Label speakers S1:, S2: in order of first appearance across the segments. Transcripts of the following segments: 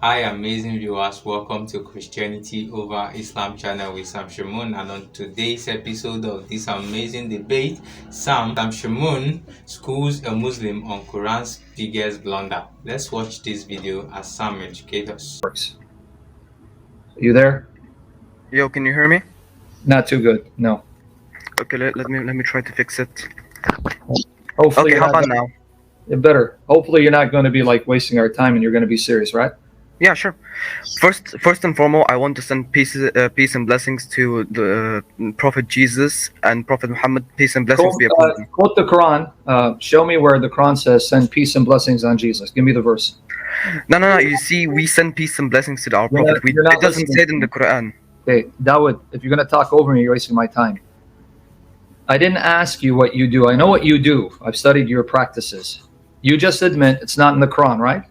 S1: Hi, amazing viewers. Welcome to Christianity over Islam channel with Shamoun. And on today's episode of this amazing debate, Shamoun schools a Muslim on Quran's biggest blunder. Let's watch this video as Sam educates us.
S2: Works. You there?
S3: Yo, can you hear me?
S2: Not too good. No.
S3: Okay, let me try to fix it.
S2: Hopefully,
S3: Okay, how about now?
S2: Better. Hopefully, you're not going to be like wasting our time, and you're going to be serious, right?
S3: Yeah, sure. First and foremost, I want to send peace and blessings to the Prophet Jesus and Prophet Muhammad. Peace and blessings be upon them.
S2: Quote the Quran. Show me where the Quran says, "Send peace and blessings on Jesus." Give me the verse.
S3: No. You see, we send peace and blessings to our Prophet. It doesn't say it in the Quran.
S2: Okay, Dawood, if you're going to talk over me, you're wasting my time. I didn't ask you what you do. I know what you do. I've studied your practices. You just admit it's not in the Quran, right?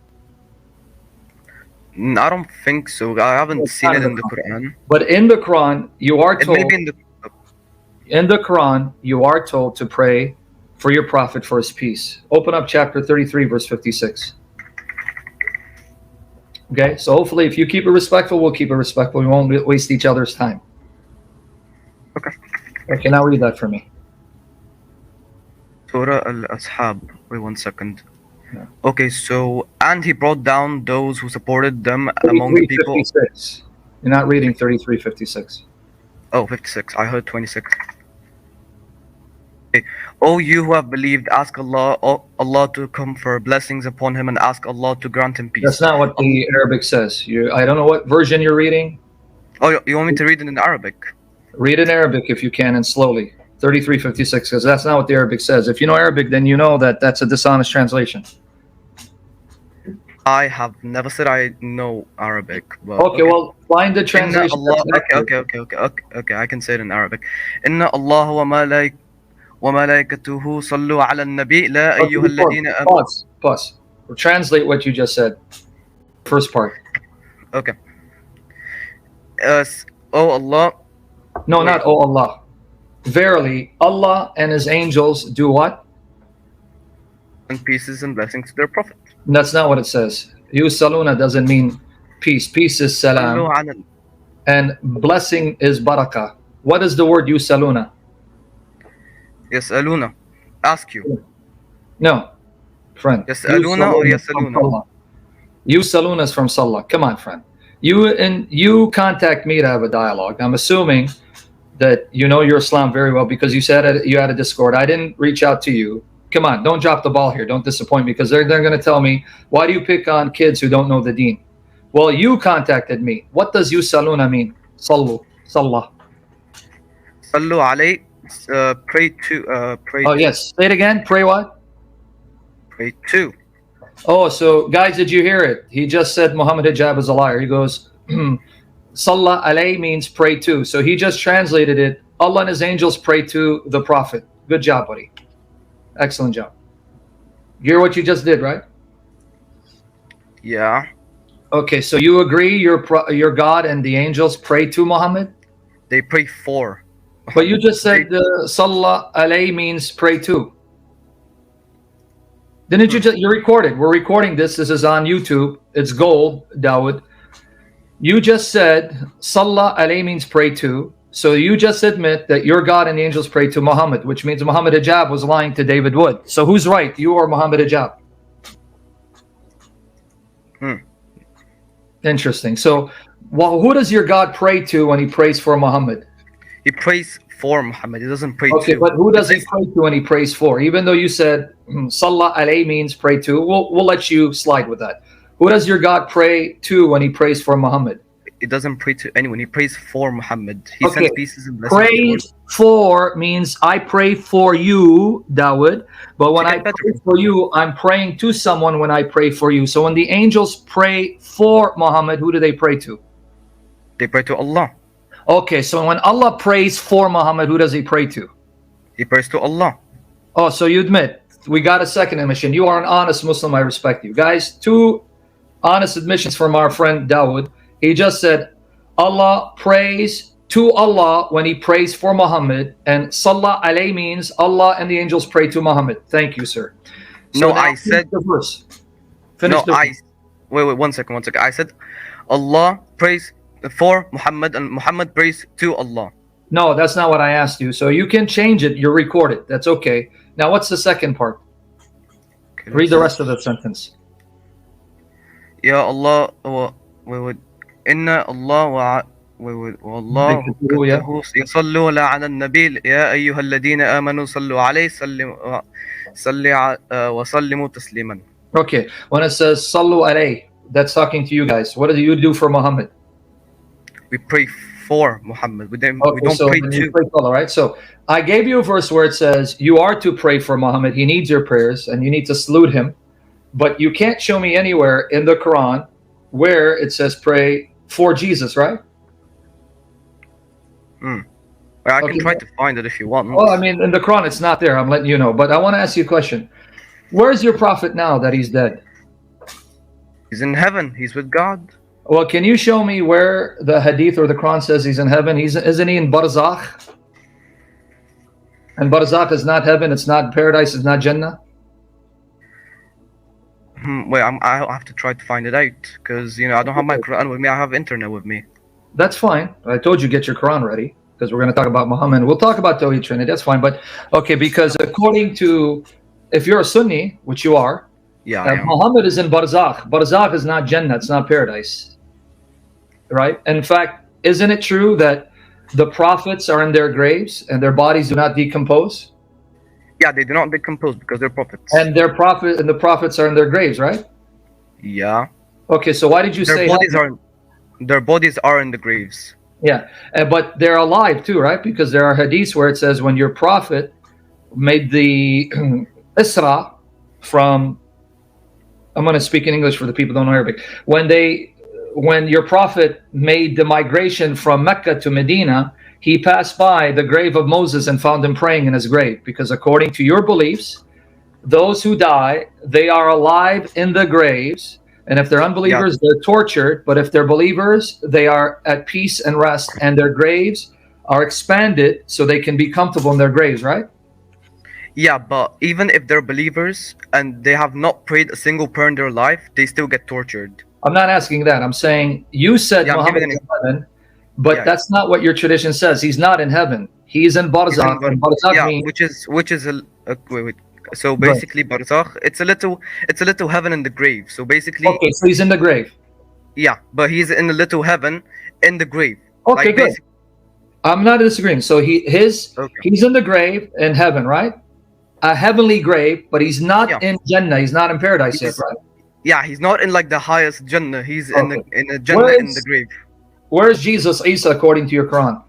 S3: I don't think so. I haven't seen it in the Quran.
S2: But in the Quran, you are
S3: It
S2: told.
S3: may be in the.
S2: In the Quran, you are told to pray for your Prophet for his peace. Open up chapter 33, verse 56. Okay, so hopefully if you keep it respectful, we'll keep it respectful. We won't waste each other's time.
S3: Okay.
S2: Okay, now read that for me.
S3: Surah Al-Ashab. Wait 1 second.
S2: Yeah.
S3: Okay, so, and he brought down those who supported them among the people.
S2: 33:56. You're not reading 33:56.
S3: Oh, 56. I heard 26. Okay. Oh, you who have believed, ask Allah to confer blessings upon him and ask Allah to grant him peace.
S2: That's not what the Arabic says. I don't know what version you're reading.
S3: Oh, you want me to read it in Arabic?
S2: Read in Arabic if you can, and slowly. 33:56, because that's not what the Arabic says. If you know Arabic, then you know that that's a dishonest translation.
S3: I have never said I know Arabic. But
S2: Okay, well, find the translation.
S3: Okay, I can say it in Arabic. Inna Allah wa malaikatuhu sallu ala nabi la ayyuha alladhina amanu.
S2: Pause. We'll translate what you just said. First part.
S3: Okay. Oh Allah.
S2: No,
S3: Wait.
S2: not oh Allah. Verily, Allah and His angels do what?
S3: And peace and blessings to their Prophet.
S2: That's not what it says. Yusaluna doesn't mean peace. Peace is salam.
S3: Sallu ala.
S2: And blessing is barakah. What is the word yusaluna?
S3: Yasaluna. Ask you.
S2: No, friend.
S3: Yasaluna or yasaluna?
S2: Yusaluna is from Salah. Come on, friend. You contact me to have a dialogue. I'm assuming that you know your Islam very well because you said you had a Discord. I didn't reach out to you. Come on, don't drop the ball here. Don't disappoint me because they're going to tell me, why do you pick on kids who don't know the deen? Well, you contacted me. What does yusaluna mean? Sallu. Sallah.
S3: Sallu alay. Pray to. Pray.
S2: Oh, yes. Say it again. Pray what?
S3: Pray to.
S2: Oh, so guys, did you hear it? He just said Muhammad hijab is a liar. He goes, Sallah alay means pray to. So he just translated it. Allah and his angels pray to the Prophet. Good job, buddy. Excellent job. You hear what you just did, right?
S3: Yeah.
S2: Okay, so you agree your God and the angels pray to Muhammad?
S3: They pray for.
S2: But you just said Sallah alay means pray to. Didn't you just, you're recorded. We're recording this. This is on YouTube. It's gold, Dawood. You just said Sallah alay means pray to. So you just admit that your God and the angels pray to Muhammad, which means Muhammad hijab was lying to David Wood. So who's right, you or Muhammad hijab? Interesting. So who does your God pray to when he prays for Muhammad?
S3: He prays for Muhammad. He doesn't pray to.
S2: Okay, but who does he pray to when he prays for? Even though you said Sallah alay means pray to, we'll let you slide with that. Who does your God pray to when he prays for Muhammad?
S3: He doesn't pray to anyone. He prays for Muhammad. He sends pieces and blessings.
S2: Praise for means I pray for you, Dawood. But when I pray for you, I'm praying to someone when I pray for you. So when the angels pray for Muhammad, who do they pray to?
S3: They pray to Allah.
S2: Okay, so when Allah prays for Muhammad, who does he pray to?
S3: He prays to Allah.
S2: Oh, so you admit. We got a second admission. You are an honest Muslim. I respect you. Guys, two honest admissions from our friend Dawood. He just said Allah prays to Allah when he prays for Muhammad, and Sallah alay means Allah and the angels pray to Muhammad. Thank you, sir. So
S3: no, I said
S2: the verse.
S3: Finish no, wait, 1 second. I said Allah prays for Muhammad and Muhammad prays to Allah.
S2: No, that's not what I asked you. So you can change it. You're recorded. That's okay. Now, what's the second part?
S3: Okay,
S2: Read the rest of the sentence.
S3: Ya Allah wait, Inna Allah والله
S2: Yeah.
S3: يصلون على النبي يا أيها الذين آمنوا صلوا عليه وسلموا تسليما.
S2: Okay. When it says Sallu alayh, that's talking to you guys. What do you do for Muhammad?
S3: We pray for Muhammad. We don't
S2: So
S3: pray
S2: then you
S3: to.
S2: pray for Allah, right? So I gave you a verse where it says you are to pray for Muhammad. He needs your prayers and you need to salute him. But you can't show me anywhere in the Quran where it says pray for Jesus, right?
S3: Well, I can
S2: Okay.
S3: try to find it if you want.
S2: Well, I mean, in the Quran, it's not there. I'm letting you know. But I want to ask you a question. Where's your prophet now that he's dead?
S3: He's in heaven. He's with God.
S2: Well, can you show me where the hadith or the Quran says he's in heaven? Isn't he in Barzakh? And Barzakh is not heaven. It's not paradise. It's not Jannah.
S3: Wait, I'll have to try to find it out because I don't have my Quran with me. I have internet with me.
S2: That's fine. I told you get your Quran ready because we're going to talk about Muhammad. We'll talk about Tawhid Trinity. That's fine. But okay, because according to, if you're a Sunni, which you are,
S3: Yeah, I am.
S2: Muhammad is in Barzakh. Barzakh is not Jannah. It's not paradise. Right? In fact, isn't it true that the prophets are in their graves and their bodies do not decompose?
S3: Yeah, they do not decompose because they're prophets.
S2: And the prophets are in their graves, right?
S3: Yeah.
S2: Okay, so why did you say
S3: their bodies are in the graves?
S2: Yeah, but they're alive too, right? Because there are hadiths where it says when your prophet made the Isra from, I'm going to speak in English for the people who don't know Arabic. When your prophet made the migration from Mecca to Medina, he passed by the grave of Moses and found him praying in his grave. Because according to your beliefs, those who die, they are alive in the graves. And if they're unbelievers, they're tortured. But if they're believers, they are at peace and rest. And their graves are expanded so they can be comfortable in their graves, right?
S3: Yeah, but even if they're believers and they have not prayed a single prayer in their life, they still get tortured.
S2: I'm not asking that. I'm saying you said Muhammad is in heaven, but that's not what your tradition says. He's not in heaven. He's in Barzakh. And Barzakh means,
S3: which is wait. So basically, Barzakh, it's a little heaven in the grave. So basically,
S2: okay, so he's in the grave.
S3: Yeah, but he's in a little heaven in the grave.
S2: Okay, like good. I'm not disagreeing. So he's in the grave in heaven, right? A heavenly grave, but he's not in Jannah. He's not in paradise yet, right?
S3: Yeah, he's not in like the highest Jannah. He's in a Jannah in the grave.
S2: Where is Jesus, Isa, according to your Quran?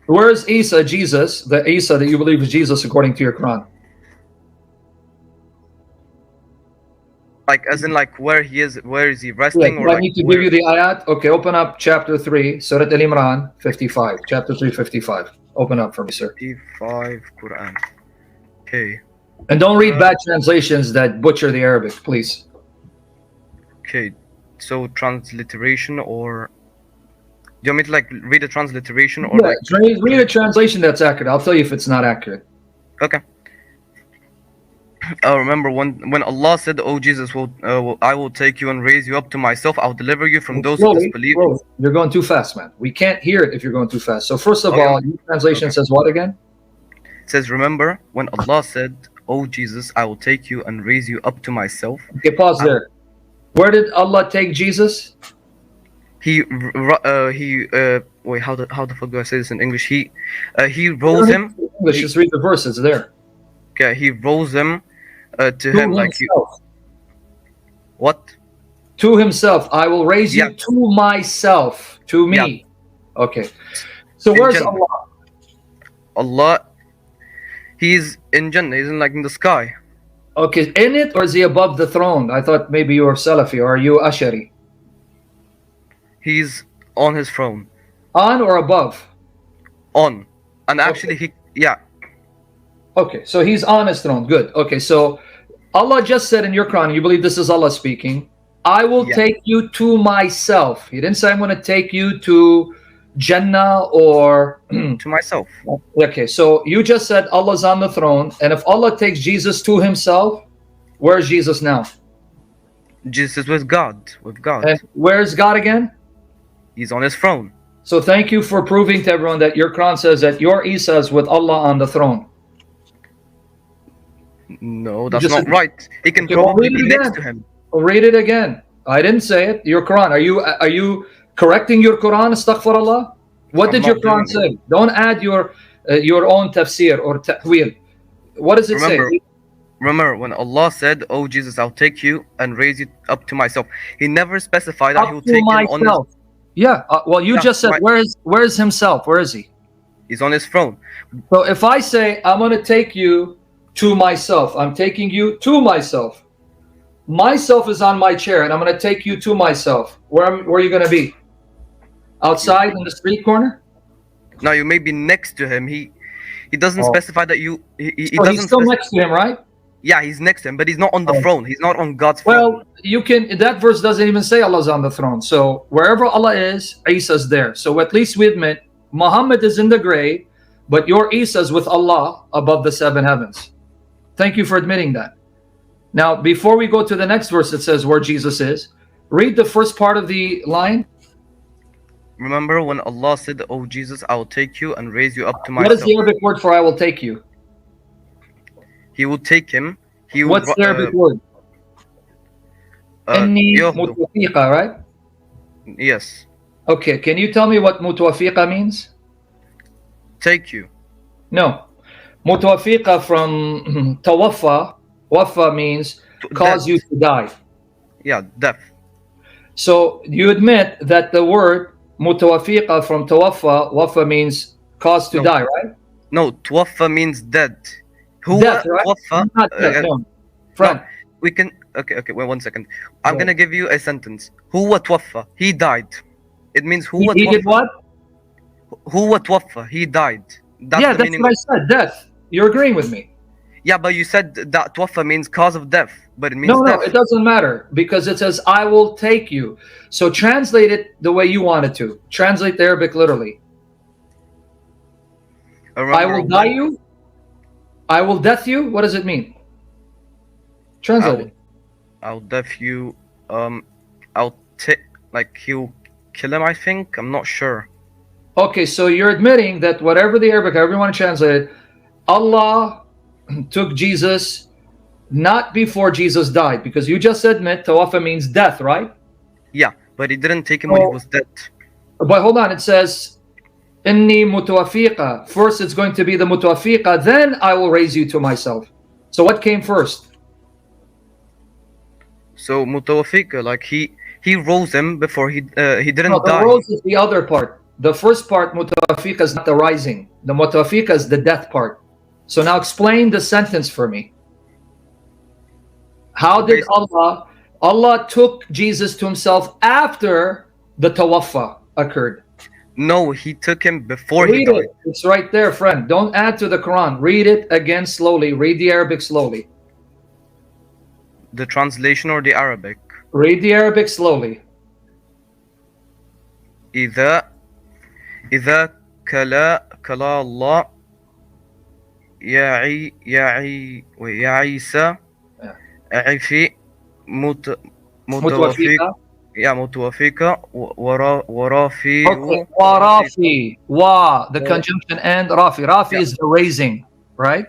S2: Where is Isa, Jesus, the Isa that you believe is Jesus, according to your Quran?
S3: Like, as in, like, where is he resting?
S2: Yeah, or I need to give you the ayat. Okay, open up chapter 3, Surah Al-Imran, 55. Chapter 3, 55. Open up for me, sir.
S3: 55, Quran. Okay.
S2: And don't read bad translations that butcher the Arabic, please.
S3: Okay, so transliteration or... Do you want me to, like, read a transliteration or
S2: read a translation that's accurate. I'll tell you if it's not accurate.
S3: Okay. Remember when Allah said, "Oh Jesus, I will take you and raise you up to myself. I'll deliver you from those who disbelieve."
S2: You're going too fast, man. We can't hear it if you're going too fast. So first of all, your translation says what again?
S3: It says, "Remember when Allah said, "Oh Jesus, I will take you and raise you up to myself."
S2: Okay, pause there. Where did Allah take Jesus?
S3: Wait, how the fuck do I say this in English? He rose him.
S2: English, just read the verses there.
S3: Okay, he rose him to him like what?
S2: To himself. I will raise you to myself, to me. Okay. So where's Allah?
S3: Allah, he's in Jannah. He's in the sky.
S2: Okay, in it, or is he above the throne? I thought maybe you were Salafi, or are you Ashari?
S3: He's on his throne.
S2: On or above?
S3: On. And actually
S2: Okay, so he's on his throne. Good. Okay, so Allah just said in your Quran, you believe this is Allah speaking, I will take you to myself. He didn't say I'm going to take you to Jannah or...
S3: to myself.
S2: Okay, so you just said Allah's on the throne, and if Allah takes Jesus to himself, Where's Jesus now?
S3: Jesus is with God. With God.
S2: And where's God again?
S3: He's on his throne.
S2: So thank you for proving to everyone that your Quran says that your Isa is with Allah on the throne.
S3: No, that's
S2: just
S3: not
S2: said-
S3: right. He can
S2: Okay, well,
S3: probably
S2: read it
S3: be next
S2: again.
S3: to him.
S2: Read it again. I didn't say it. Your Quran. Are you correcting your Quran? Astaghfirullah. What
S3: I'm
S2: did your
S3: not
S2: Quran
S3: doing
S2: say? Don't add your own tafsir or ta'wil. What does it say?
S3: Remember when Allah said, "Oh Jesus, I'll take you and raise you up to myself." He never specified that
S2: Up
S3: he will
S2: to
S3: take him on his.
S2: myself. Yeah. Well, you
S3: Yeah,
S2: just said
S3: right.
S2: where is himself? Where is he?
S3: He's on his throne.
S2: So if I say I'm going to take you to myself, I'm taking you to myself. Myself is on my chair, and I'm going to take you to myself. Where are you going to be? Outside in the street corner?
S3: Now you may be next to him. He doesn't
S2: Oh.
S3: specify that you. He
S2: So
S3: doesn't.
S2: he's still next to him, right?
S3: Yeah, he's next to him, but he's not on the
S2: Oh.
S3: throne. He's not on God's throne.
S2: Well, you can. That verse doesn't even say Allah's on the throne. So wherever Allah is, Isa's there. So at least we admit Muhammad is in the grave, but your Isa's with Allah above the seven heavens. Thank you for admitting that. Now, before we go to the next verse, it says where Jesus is. Read the first part of the line.
S3: Remember when Allah said, "Oh Jesus, I will take you and raise you up to
S2: What is
S3: myself."
S2: the Arabic word for "I will take you"?
S3: He will take him. He will.
S2: What's the Arabic word? Inni
S3: ياخده.
S2: mutawafiqa, right?
S3: Yes.
S2: Okay, can you tell me what mutawafiqa means?
S3: Take you.
S2: No. Mutawafiqa from tawaffa. Wafa means cause
S3: Death.
S2: you to die.
S3: Yeah, death.
S2: So you admit that the word mutawafiqa from tawaffa, wafa means cause to
S3: No.
S2: die, right?
S3: No, توفى means dead. Who
S2: Death, right?
S3: توفى?
S2: Not death, no. Friend,
S3: We can. Okay. Wait 1 second. I'm
S2: Yeah.
S3: gonna give you a sentence. هو توفى. He died. It means هو
S2: he did
S3: توفى.
S2: what?
S3: هو توفى. He died. That's
S2: Yeah,
S3: the
S2: that's
S3: meaning.
S2: what I said, death. You're agreeing with me.
S3: Yeah, but you said that توفى means cause of death, but it means
S2: No,
S3: death.
S2: it doesn't matter because it says, I will take you. So translate it the way you want it to. Translate the Arabic literally. I will die you. I will death you. What does it mean? Translate it.
S3: I'll death you. I'll take, like, he'll kill him, I think. I'm not sure.
S2: Okay, so you're admitting that whatever the Arabic, however you want to translate it, Allah took Jesus not before Jesus died, because you just admit tawafa means death, right?
S3: Yeah, but he didn't take him when he was dead.
S2: But hold on, it says inni mutawafiqa. First it's going to be the mutawafiqa, then I will raise you to myself. So what came first?
S3: So mutawafika, like he rose him before he didn't
S2: No, the
S3: die.
S2: rose is the other part. The first part, mutawafiqa, is not the rising. The mutawafiqa is the death part. So now explain the sentence for me. How did Allah took Jesus to himself after the tawaffa occurred?
S3: No, he took him before he
S2: Read
S3: died.
S2: it. It's right there, friend. Don't add to the Quran. Read it again slowly. Read the Arabic slowly.
S3: The translation or the Arabic?
S2: Read the Arabic slowly.
S3: إذا كلا الله يا عيسى عفي متوفيك يا متوفيك ورافي.
S2: Okay. Warafi. Wa. The conjunction and Rafi. Rafi is the raising, right?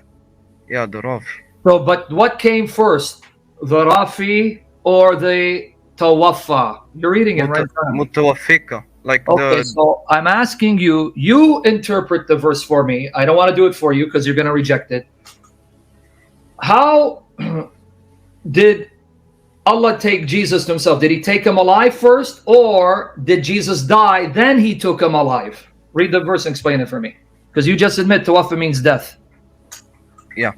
S3: Yeah, the Rafi.
S2: So, but what came first? The Rafi or the Tawaffa? You're reading it right now.
S3: متوفيك. Like
S2: Okay, so I'm asking you, you interpret the verse for me. I don't want to do it for you because you're going to reject it. How did Allah take Jesus to himself? Did he take him alive first, or did Jesus die, then he took him alive? Read the verse and explain it for me. Because you just admit tawaffa means death.
S3: Yeah.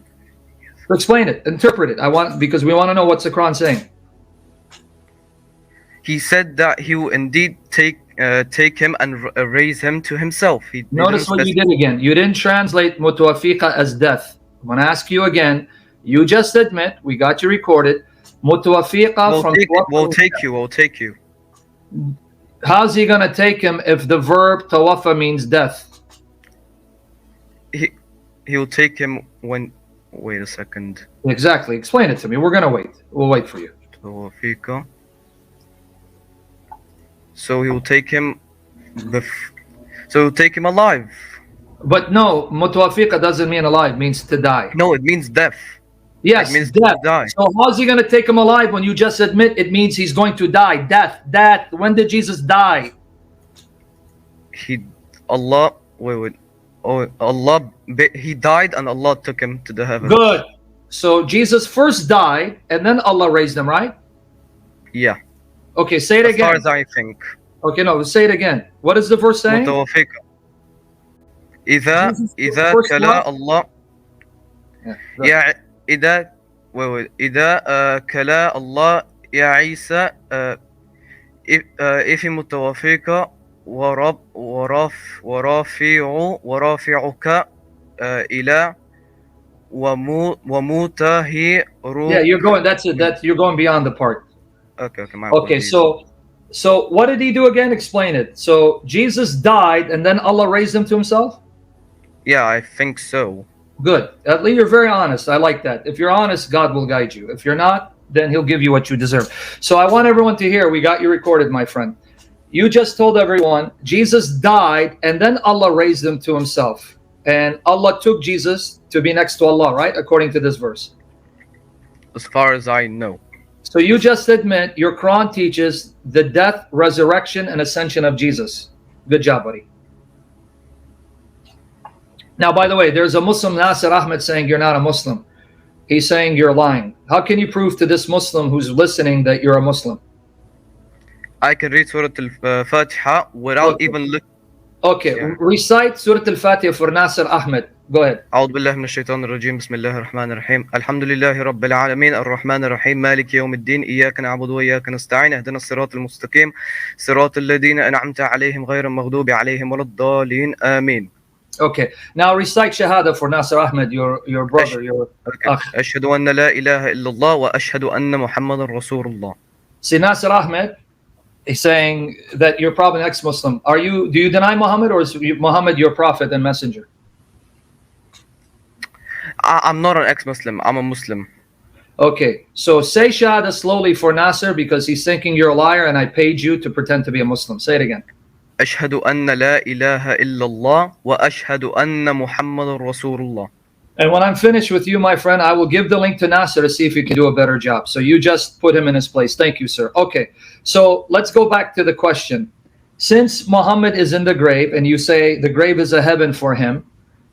S2: So explain it, interpret it. Because we want to know what's the Quran saying.
S3: He said that he will indeed take him and raise him to himself.
S2: Notice what you did again. You didn't translate mutawafiqa as death. I'm going to ask you again. You just admit, we got you recorded, mutawafiqa from...
S3: We'll take you.
S2: How's he going to take him if the verb tawafa means death?
S3: He'll take him when Wait a second.
S2: Exactly. Explain it to me. We're gonna wait. We'll wait for you.
S3: توفيق. So he will take him. So he'll take him alive.
S2: But no, mutawafiqa doesn't mean alive. It means to die.
S3: No, it means death.
S2: Yes,
S3: It means
S2: death.
S3: to die.
S2: So how's he gonna take him alive when you just admit it means he's going to die? Death. Death. When did Jesus die?
S3: Allah. Wait. Oh, Allah. He died and Allah took him to the heavens.
S2: Good. So Jesus first died and then Allah raised him, right?
S3: Yeah.
S2: Okay, say it
S3: As far
S2: again.
S3: as I think.
S2: Okay, no, say it again. What is the verse saying?
S3: متوفيق. إذا
S2: first
S3: كلا
S2: what?
S3: الله.
S2: Yeah, go ahead.
S3: يا إذا كلا الله يا عيسى إفي متوفيك ورافعك إلى وموته روح.
S2: Yeah, you're going. That's it. You're going beyond the part.
S3: Okay, my
S2: Okay,
S3: apologies.
S2: so what did he do again? Explain it. So Jesus died and then Allah raised him to himself?
S3: Yeah, I think so.
S2: Good. At least you're very honest. I like that. If you're honest, God will guide you. If you're not, then he'll give you what you deserve. So I want everyone to hear, we got you recorded, my friend. You just told everyone Jesus died and then Allah raised him to himself. And Allah took Jesus to be next to Allah, right? According to this verse.
S3: As far as I know.
S2: So you just admit your Quran teaches the death, resurrection, and ascension of Jesus. Good job, buddy. Now, by the way, there's a Muslim, Nasir Ahmed, saying you're not a Muslim. He's saying you're lying. How can you prove to this Muslim who's listening that you're a Muslim?
S3: I can read Surah Al-Fatiha without even looking.
S2: Okay,
S3: Yeah.
S2: recite Surah Al-Fatiha for Nasir Ahmed. Go ahead.
S3: أعوذ بالله من الشيطان الرجيم بسم الله الرحمن الرحيم الحمد لله رب العالمين الرحمن الرحيم مالك يوم الدين إياك نعبد وإياك نستعين اهدنا الصراط المستقيم صراط الذين أنعمت عليهم غير المغضوب عليهم ولا الضالين آمين.
S2: Okay, now recite Shahada for Nasir Ahmed, your brother, your akh.
S3: أشهد أن لا إله إلا الله وأشهد أن محمد رسول الله.
S2: See, Nasir Ahmed is saying that you're probably an ex-Muslim. Do you deny Muhammad, or is Muhammad your prophet and messenger?
S3: I'm not an ex-Muslim. I'm a Muslim.
S2: Okay, so say Shahada slowly for Nasir because he's thinking you're a liar and I paid you to pretend to be a Muslim. Say it again.
S3: أشهد أن لا إله إلا الله وأشهد أن محمد رسول الله.
S2: And when I'm finished with you, my friend, I will give the link to Nasir to see if he can do a better job. So you just put him in his place. Thank you, sir. Okay, so let's go back to the question. Since Muhammad is in the grave and you say the grave is a heaven for him,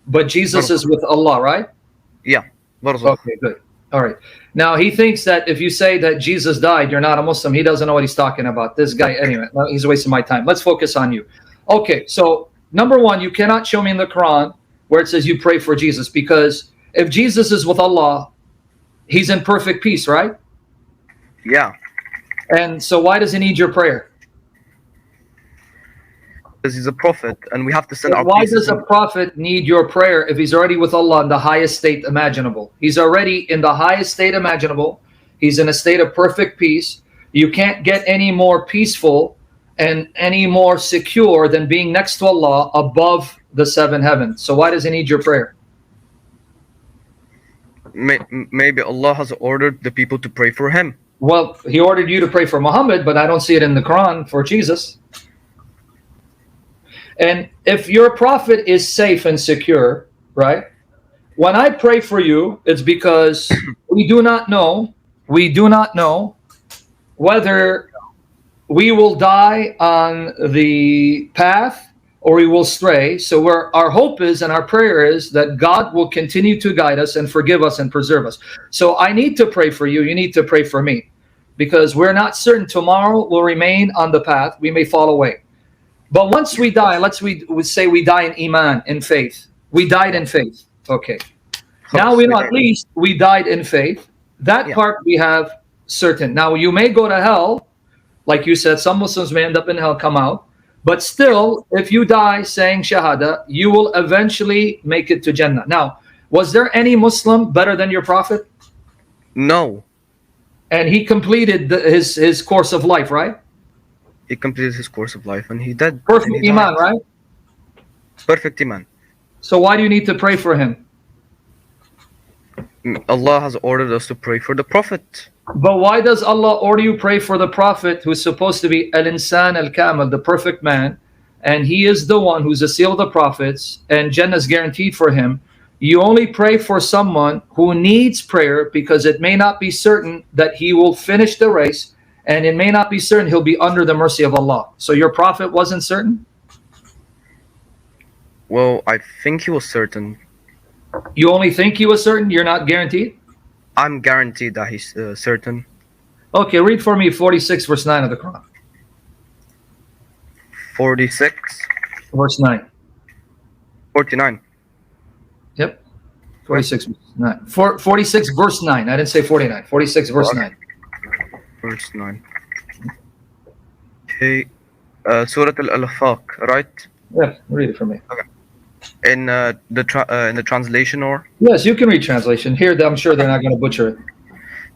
S2: but Jesus is with Allah, right?
S3: Yeah. برضو.
S2: Okay, good. All right. Now he thinks that if you say that Jesus died, you're not a Muslim. He doesn't know what he's talking about. This guy, anyway, he's wasting my time. Let's focus on you. Okay, so number one, you cannot show me in the Quran where it says you pray for Jesus, because if Jesus is with Allah, he's in perfect peace, right?
S3: Yeah.
S2: And so why does he need your prayer?
S3: Because he's a prophet and we have to send our
S2: Why
S3: pieces
S2: does a prophet need your prayer if he's already with Allah in the highest state imaginable? He's already in the highest state imaginable. He's in a state of perfect peace. You can't get any more peaceful and any more secure than being next to Allah above the seven heavens. So why does he need your prayer?
S3: Maybe Allah has ordered the people to pray for him.
S2: Well, he ordered you to pray for Muhammad, but I don't see it in the Quran for Jesus. And if your prophet is safe and secure, right? When I pray for you, it's because we do not know whether we will die on the path or we will stray. So our hope is and our prayer is that God will continue to guide us and forgive us and preserve us. So I need to pray for you. You need to pray for me, because we're not certain tomorrow will remain on the path. We may fall away. But once we die, we say we die in Iman, in faith. We died in faith. Okay. Now we know at least we died in faith. That part we have certain. Now you may go to hell, like you said, some Muslims may end up in hell, come out. But still, if you die saying Shahada, you will eventually make it to Jannah. Now, was there any Muslim better than your Prophet?
S3: No.
S2: And he completed his course of life, right?
S3: He completed his course of life and he died.
S2: Perfect Iman, right?
S3: Perfect Iman.
S2: So why do you need to pray for him?
S3: Allah has ordered us to pray for the Prophet.
S2: But why does Allah order you pray for the Prophet who's supposed to be al-insan al-kamil, the perfect man, and he is the one who's the seal of the prophets, and Jannah is guaranteed for him? You only pray for someone who needs prayer because it may not be certain that he will finish the race, and it may not be certain he'll be under the mercy of Allah. So your Prophet wasn't certain?
S3: Well, I think he was certain.
S2: You only think he was certain? You're not guaranteed?
S3: I'm guaranteed that he's certain.
S2: Okay, read for me 46 verse 9 of the Quran.
S3: 46,
S2: Verse 9.
S3: 49.
S2: Yep. 46 verse 9. 46 verse 9. I didn't say 49. 46 verse 9.
S3: Verse 9. Okay. Surah Al-Alfaq, right?
S2: Yeah, read it for me.
S3: In the translation, or
S2: Yes, you can read translation. Here, I'm sure they're not going to butcher it.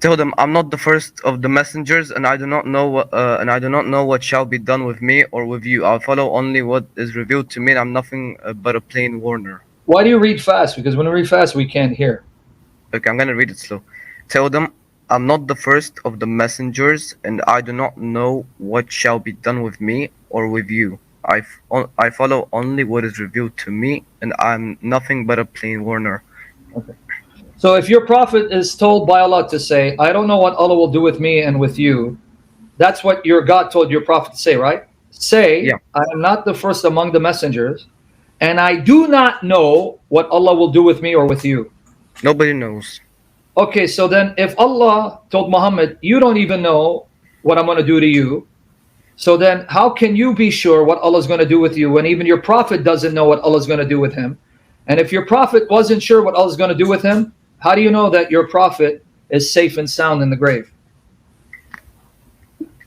S3: tell them, I'm not the first of the messengers, and I do not know what shall be done with me or with you. I'll follow only what is revealed to me, and I'm nothing but a plain warner.
S2: Why do you read fast? Because when you read fast, we can't hear.
S3: Okay, I'm gonna read it slow. Tell them, I'm not the first of the messengers, and I do not know what shall be done with me or with you. I follow only what is revealed to me, and I'm nothing but a plain warner.
S2: Okay. So if your prophet is told by Allah to say, I don't know what Allah will do with me and with you, that's what your God told your prophet to say, right? Say,
S3: Yeah.
S2: I am not the first among the messengers, and I do not know what Allah will do with me or with you.
S3: Nobody knows.
S2: Okay, so then if Allah told Muhammad, you don't even know what I'm going to do to you, so then how can you be sure what Allah is going to do with you when even your prophet doesn't know what Allah is going to do with him? And if your prophet wasn't sure what Allah is going to do with him, how do you know that your prophet is safe and sound in the grave?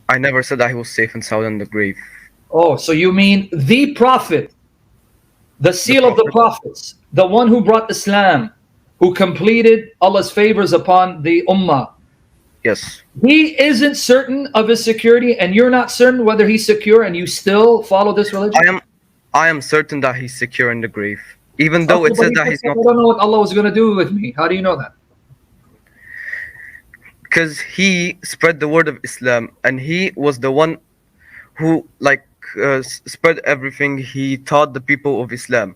S3: I never said that he was safe and sound in the grave.
S2: Oh, so you mean the prophet, the seal of the prophets, the one who brought Islam, who completed Allah's favors upon the ummah.
S3: Yes.
S2: He isn't certain of his security, and you're not certain whether he's secure, and you still follow this religion?
S3: I am certain that he's secure in the grave, even though
S2: Okay,
S3: it
S2: but
S3: says
S2: he
S3: that
S2: said,
S3: he's not,
S2: I don't know what Allah was going to do with me. How do you know that?
S3: because he spread the word of Islam, and he was the one who spread everything. He taught the people of Islam.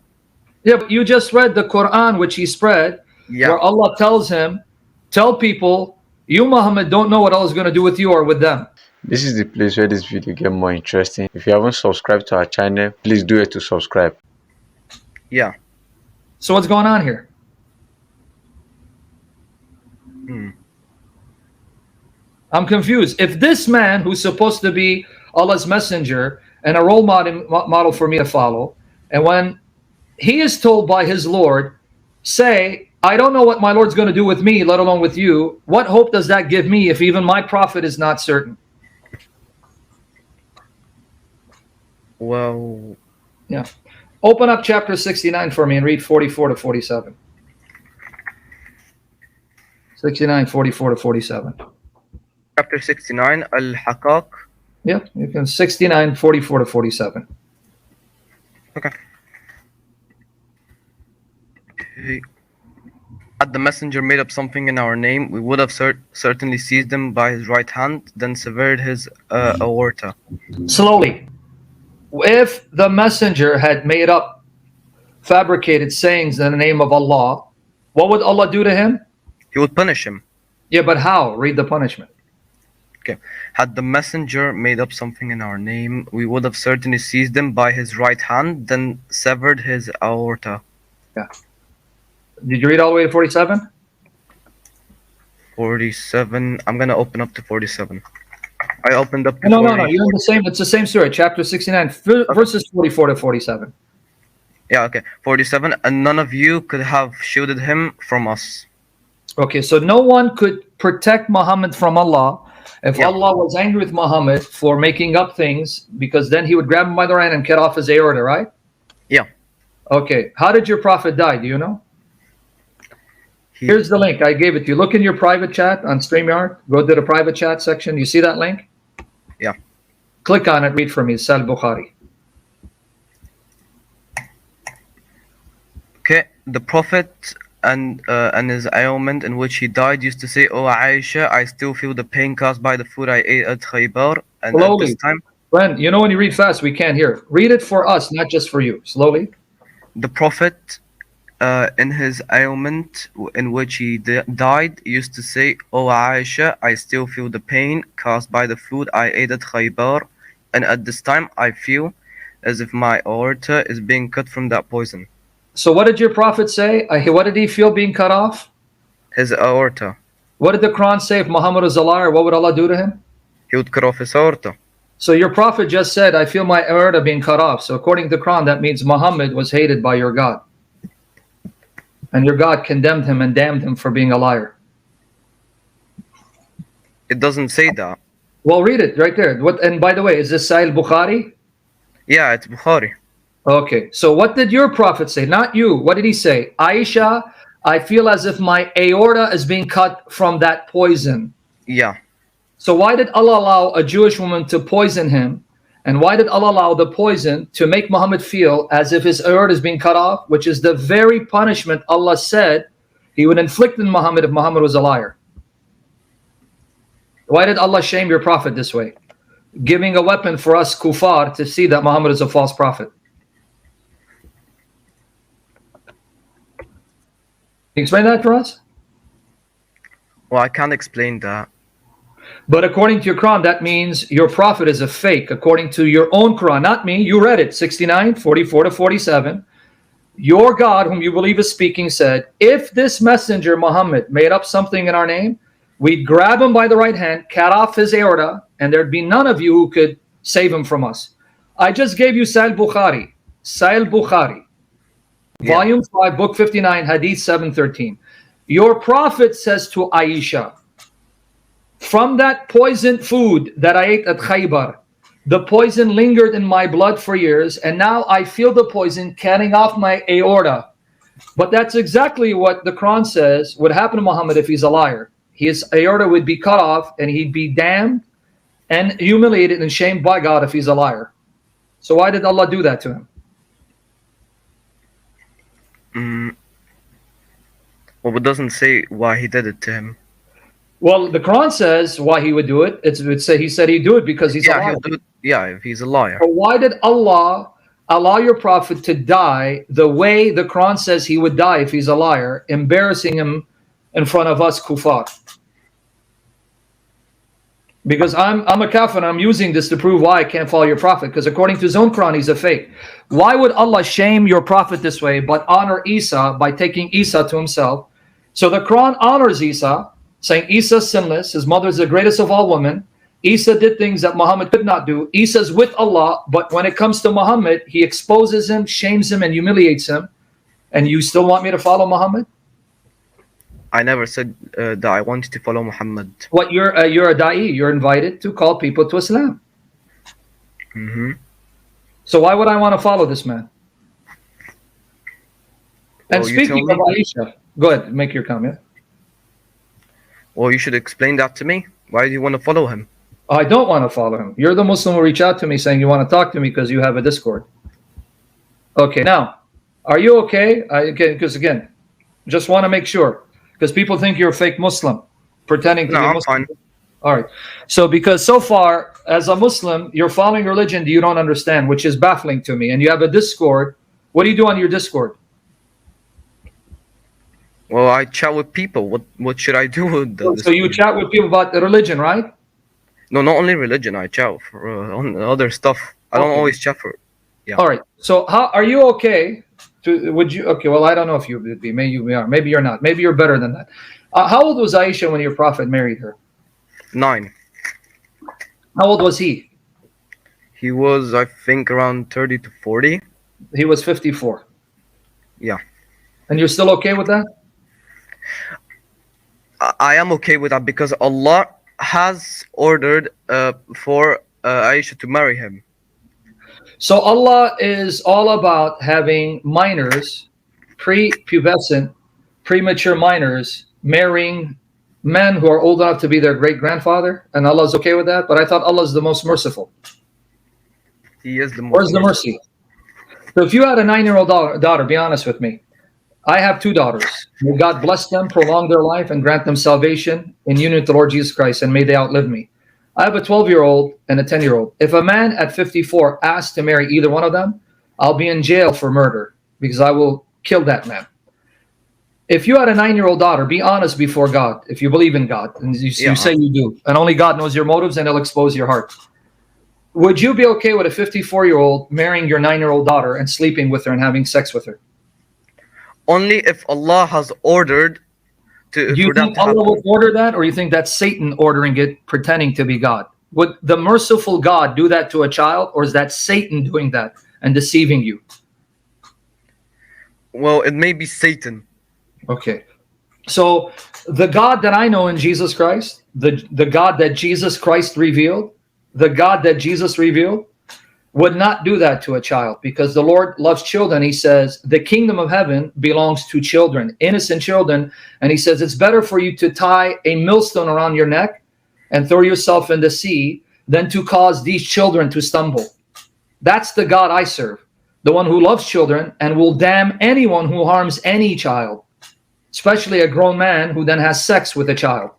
S2: Yeah, but you just read the Quran, which he spread,
S3: Yeah.
S2: where Allah tells him, tell people, you Muhammad don't know what Allah is going to do with you or with them.
S4: This is the place where this video get more interesting. If you haven't subscribed to our channel, please do it to subscribe.
S3: Yeah.
S2: So what's going on here? I'm confused. If this man who's supposed to be Allah's messenger and a role model for me to follow, and when he is told by his Lord, say, I don't know what my Lord's going to do with me, let alone with you, what hope does that give me if even my prophet is not certain?
S3: Well,
S2: Yeah. Open up chapter 69 for me and read 44 to 47. 69, 44 to 47.
S3: chapter 69, Al-Haqaq.
S2: Yeah, you can 69, 44 to 47.
S3: Okay. Had the messenger made up something in our name, we would have certainly seized him by his right hand, then severed his aorta.
S2: Slowly. If the messenger had made up fabricated sayings in the name of Allah, what would Allah do to him?
S3: He would punish him.
S2: Yeah, but how? Read the punishment.
S3: Okay. Had the messenger made up something in our name, we would have certainly seized him by his right hand, then severed his aorta.
S2: Yeah. Did you read all the way to 47?
S3: 47. I'm gonna open up to 47. I opened up to
S2: No.
S3: 40.
S2: You're in the same. It's the same story. Chapter 69, verses 44 to 47.
S3: Yeah, okay. 47. And none of you could have shielded him from us.
S2: Okay, so no one could protect Muhammad from Allah if Allah was angry with Muhammad for making up things, because then he would grab him by the hand and cut off his aorta, right?
S3: Yeah.
S2: Okay, how did your prophet die? Do you know? Here's the link. I gave it to you. Look in your private chat on StreamYard. Go to the private chat section. You see that link?
S3: Yeah.
S2: Click on it. Read for me. Sal Bukhari.
S3: Okay. The Prophet and his ailment in which he died used to say, "Oh Aisha, I still feel the pain caused by the food I ate at Khaybar." And at this
S2: Slowly.
S3: time,
S2: Friend, you know when you read fast, we can't hear. Read it for us, not just for you. Slowly.
S3: the Prophet, in his ailment in which he died, used to say, "Oh Aisha, I still feel the pain caused by the food I ate at Khaybar, and at this time I feel as if my aorta is being cut from that poison."
S2: So what did your prophet say? What did he feel being cut off?
S3: His aorta.
S2: What did the Quran say? If Muhammad was a liar, what would Allah do to him?
S3: He would cut off his aorta.
S2: So your prophet just said, I feel my aorta being cut off. So according to the Quran, that means Muhammad was hated by your God. And your God condemned him and damned him for being a liar.
S3: It doesn't say that.
S2: Well, read it right there. What? And by the way, is this Sahih Bukhari?
S3: Yeah, it's Bukhari.
S2: Okay. So what did your prophet say? Not you. What did he say? Aisha, I feel as if my aorta is being cut from that poison.
S3: Yeah.
S2: So why did Allah allow a Jewish woman to poison him? And why did Allah allow the poison to make Muhammad feel as if his aorta is being cut off, which is the very punishment Allah said he would inflict on Muhammad if Muhammad was a liar? Why did Allah shame your prophet this way? Giving a weapon for us kuffar to see that Muhammad is a false prophet. Can you explain that for us?
S3: Well, I can't explain that.
S2: But according to your Quran, that means your prophet is a fake. According to your own Quran, not me, you read it, 69, 44 to 47. Your God, whom you believe is speaking, said, if this messenger, Muhammad, made up something in our name, we'd grab him by the right hand, cut off his aorta, and there'd be none of you who could save him from us. I just gave you Sahih Bukhari. Sahih Bukhari.
S3: Yeah.
S2: Volume 5, Book 59, Hadith 713. Your prophet says to Aisha, from that poisoned food that I ate at Khaybar, the poison lingered in my blood for years, and now I feel the poison cutting off my aorta. But that's exactly what the Quran says would happen to Muhammad if he's a liar. His aorta would be cut off, and he'd be damned and humiliated and shamed by God if he's a liar. So why did Allah do that to him?
S3: Well, it doesn't say why he did it to him.
S2: Well, the Quran says why he would do it. It would say he said he'd do it because he's a liar.
S3: He'll do it. Yeah, if he's a liar.
S2: So why did Allah allow your prophet to die the way the Quran says he would die if he's a liar, embarrassing him in front of us kuffar? Because I'm a kafir and I'm using this to prove why I can't follow your prophet, because according to his own Quran, he's a fake. Why would Allah shame your prophet this way, but honor Isa by taking Isa to himself? So the Quran honors Isa, saying Isa's sinless, his mother is the greatest of all women. Isa did things that Muhammad could not do. Isa's with Allah, but when it comes to Muhammad, he exposes him, shames him, and humiliates him. And you still want me to follow Muhammad?
S3: I never said that I wanted to follow Muhammad.
S2: What, you're a da'i, you're invited to call people to Islam. So why would I want to follow this man? And
S3: Well,
S2: speaking of Aisha, go ahead, make your comment.
S3: Well, you should explain that to me. Why do you want to follow him?
S2: I don't want to follow him. You're the Muslim who reach out to me saying you want to talk to me because you have a Discord. Okay, now, are you okay? Because again, just want to make sure. Because people think you're a fake Muslim, pretending to be
S3: No, I'm
S2: Muslim.
S3: fine.
S2: All right. So because so far, as a Muslim, you're following a religion that you don't understand, which is baffling to me. And you have a Discord. What do you do on your Discord?
S3: Well, I chat with people. What should I do with this?
S2: So you chat with people about the religion, right?
S3: No, not only religion. I chat for on other stuff. I don't
S2: Okay.
S3: always chat for. Yeah.
S2: All right. So how are you okay? Would you? Okay. Well, I don't know if you would be. Maybe you are. Maybe you're not. Maybe you're better than that. How old was Aisha when your prophet married her?
S3: 9.
S2: How old was he?
S3: He was, I think, around 30 to 40.
S2: He was 54.
S3: Yeah.
S2: And you're still okay with that?
S3: I am okay with that because Allah has ordered for Aisha to marry him.
S2: So Allah is all about having minors, prepubescent, premature minors, marrying men who are old enough to be their great-grandfather, and Allah's okay with that. But I thought Allah's the most merciful.
S3: He is the most.
S2: Where's the mercy? So if you had a 9-year-old daughter, be honest with me, I have 2 daughters. May God bless them, prolong their life, and grant them salvation in union with the Lord Jesus Christ, and may they outlive me. I have a 12-year-old and a 10-year-old. If a man at 54 asks to marry either one of them, I'll be in jail for murder because I will kill that man. If you had a 9-year-old daughter, be honest before God. If you believe in God, and you say you do, and only God knows your motives, and He'll expose your heart. Would you be okay with a 54-year-old marrying your 9-year-old daughter and sleeping with her and having sex with her?
S3: Only if Allah has ordered
S2: Do you
S3: for that
S2: think
S3: to happen.
S2: Allah would order that, or you think that's Satan ordering it, pretending to be God? Would the merciful God do that to a child, or is that Satan doing that and deceiving you?
S3: Well, it may be Satan.
S2: Okay. So the God that I know in Jesus Christ, the God that Jesus Christ revealed, would not do that to a child, because the Lord loves children. He says the kingdom of heaven belongs to children, innocent children. And He says it's better for you to tie a millstone around your neck and throw yourself in the sea than to cause these children to stumble. That's the God I serve, the one who loves children and will damn anyone who harms any child, especially a grown man who then has sex with a child.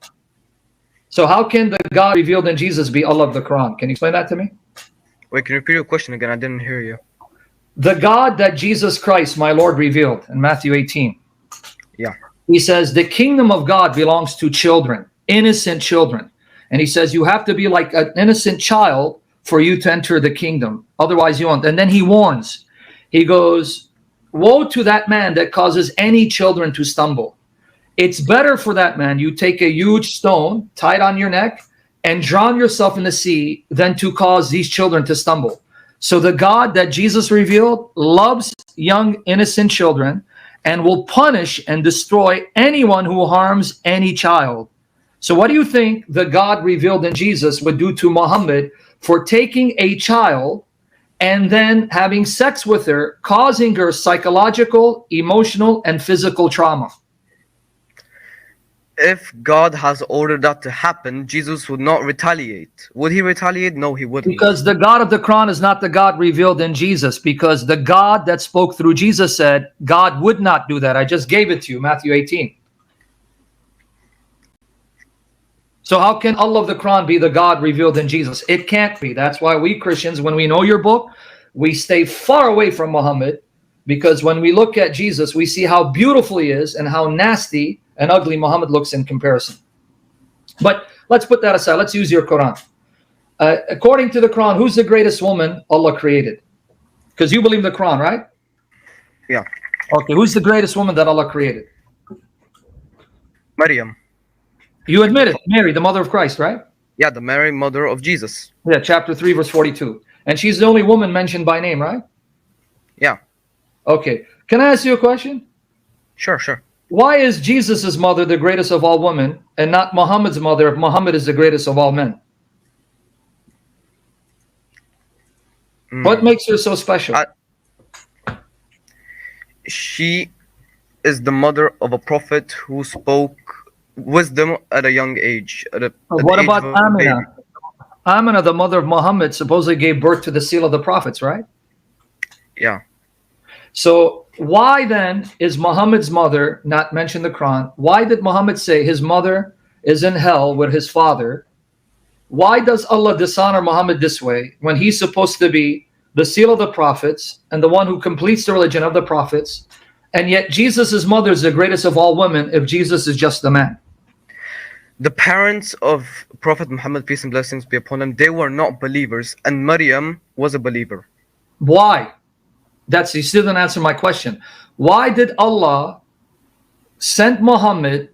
S2: So how can the God revealed in Jesus be Allah of the Quran? Can you explain that to me?
S3: Wait, can you repeat your question again? I didn't hear you.
S2: The God that Jesus Christ, my Lord, revealed in Matthew 18.
S3: Yeah.
S2: He says the kingdom of God belongs to children, innocent children. And He says you have to be like an innocent child for you to enter the kingdom. Otherwise you won't. And then He warns. He goes, woe to that man that causes any children to stumble. It's better for that man you take a huge stone, tie it on your neck, and drown yourself in the sea than to cause these children to stumble. So the God that Jesus revealed loves young, innocent children and will punish and destroy anyone who harms any child. So what do you think the God revealed in Jesus would do to Muhammad for taking a child and then having sex with her, causing her psychological, emotional, and physical trauma?
S3: If God has ordered that to happen, Jesus would not retaliate. Would He retaliate? No, He wouldn't.
S2: Because the God of the Quran is not the God revealed in Jesus, because the God that spoke through Jesus said God would not do that. I just gave it to you, Matthew 18. So how can Allah of the Quran be the God revealed in Jesus? It can't be. That's why we Christians, when we know your book, we stay far away from Muhammad, because when we look at Jesus, we see how beautiful He is and how nasty and ugly Muhammad looks in comparison. But let's put that aside. Let's use your Quran. According to the Quran, who's the greatest woman Allah created? Because you believe the Quran, right?
S3: Yeah.
S2: Okay, who's the greatest woman that Allah created?
S3: Maryam.
S2: You admit it, Mary, the mother of Christ, right?
S3: Yeah, the Mary, mother of Jesus.
S2: Yeah, chapter 3, verse 42. And she's the only woman mentioned by name, right?
S3: Yeah.
S2: Okay. Can I ask you a question?
S3: Sure, sure.
S2: Why is Jesus' mother the greatest of all women and not Muhammad's mother if Muhammad is the greatest of all men? What makes her so special?
S3: She is the mother of a prophet who spoke wisdom at a young age.
S2: What about Amina? Amina, the mother of Muhammad, supposedly gave birth to the seal of the prophets, right?
S3: Yeah.
S2: So why then is Muhammad's mother not mentioned in the Quran? Why did Muhammad say his mother is in hell with his father? Why does Allah dishonor Muhammad this way when he's supposed to be the seal of the prophets and the one who completes the religion of the prophets? And yet Jesus' mother is the greatest of all women if Jesus is just a man.
S3: The parents of Prophet Muhammad, peace and blessings be upon him, they were not believers, and Maryam was a believer.
S2: Why? You still didn't answer my question. Why did Allah send Muhammad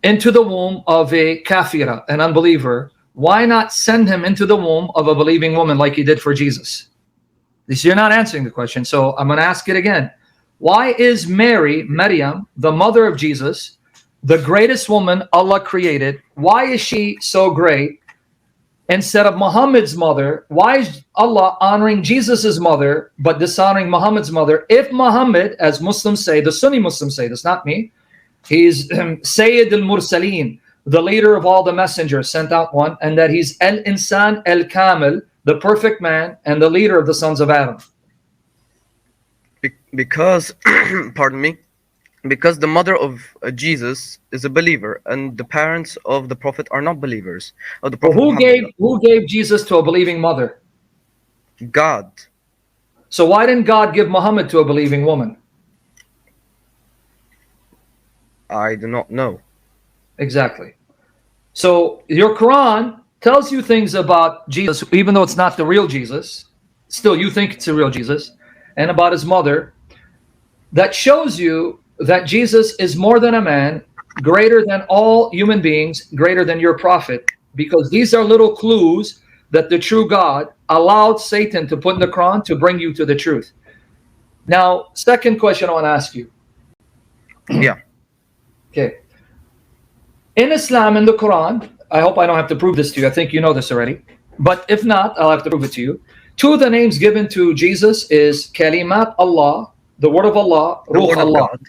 S2: into the womb of a kafira, an unbeliever? Why not send him into the womb of a believing woman like He did for Jesus? You're not answering the question, so I'm going to ask it again. Why is Maryam, the mother of Jesus, the greatest woman Allah created? Why is she so great? Instead of Muhammad's mother, why is Allah honoring Jesus's mother but dishonoring Muhammad's mother? If Muhammad, as Muslims say, the Sunni Muslims say, that's not me, he's Sayyid al-Mursaleen, the leader of all the messengers, sent out one, and that he's al-Insan al-Kamil, the perfect man, and the leader of the sons of Adam.
S3: Because, pardon me, Because the mother of Jesus is a believer, and the parents of the Prophet are not believers. Of the
S2: Well,
S3: Prophet Muhammad,
S2: who gave Jesus to a believing mother?
S3: God.
S2: So why didn't God give Muhammad to a believing woman?
S3: I do not know.
S2: Exactly. So your Quran tells you things about Jesus, even though it's not the real Jesus. Still, you think it's the real Jesus, and about his mother. That shows you that Jesus is more than a man, greater than all human beings, greater than your prophet, because these are little clues that the true God allowed Satan to put in the Quran to bring you to the truth. Now, second question I want to ask you.
S3: Yeah.
S2: Okay. In Islam, in the Quran, I hope I don't have to prove this to you. I think you know this already. But if not, I'll have to prove it to you. Two of the names given to Jesus is Kalimat Allah, the word of Allah,
S3: The
S2: Ruh
S3: word of
S2: Allah.
S3: God.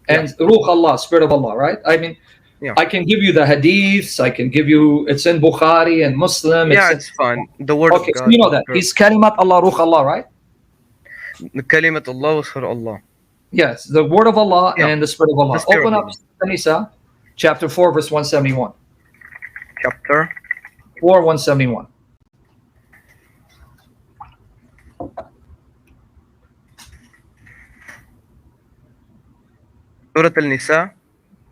S2: And Ruh Allah, Spirit of Allah, right? I mean,
S3: Yeah.
S2: I can give you the hadiths. I can give you, it's in Bukhari and Muslim.
S3: Yeah,
S2: In,
S3: it's fine. The word
S2: okay,
S3: of
S2: so
S3: God.
S2: you know that. He's Kalimat Allah, Ruh Allah, right?
S3: Kalimat Allah was for Allah.
S2: Yes, the word of Allah
S3: Yeah.
S2: and the Spirit of
S3: The
S2: Allah.
S3: Spirit
S2: Open
S3: of
S2: up
S3: Allah.
S2: Nisa, chapter 4, verse 171.
S3: Chapter
S2: 4, 171.
S3: Surah Al-Nisa.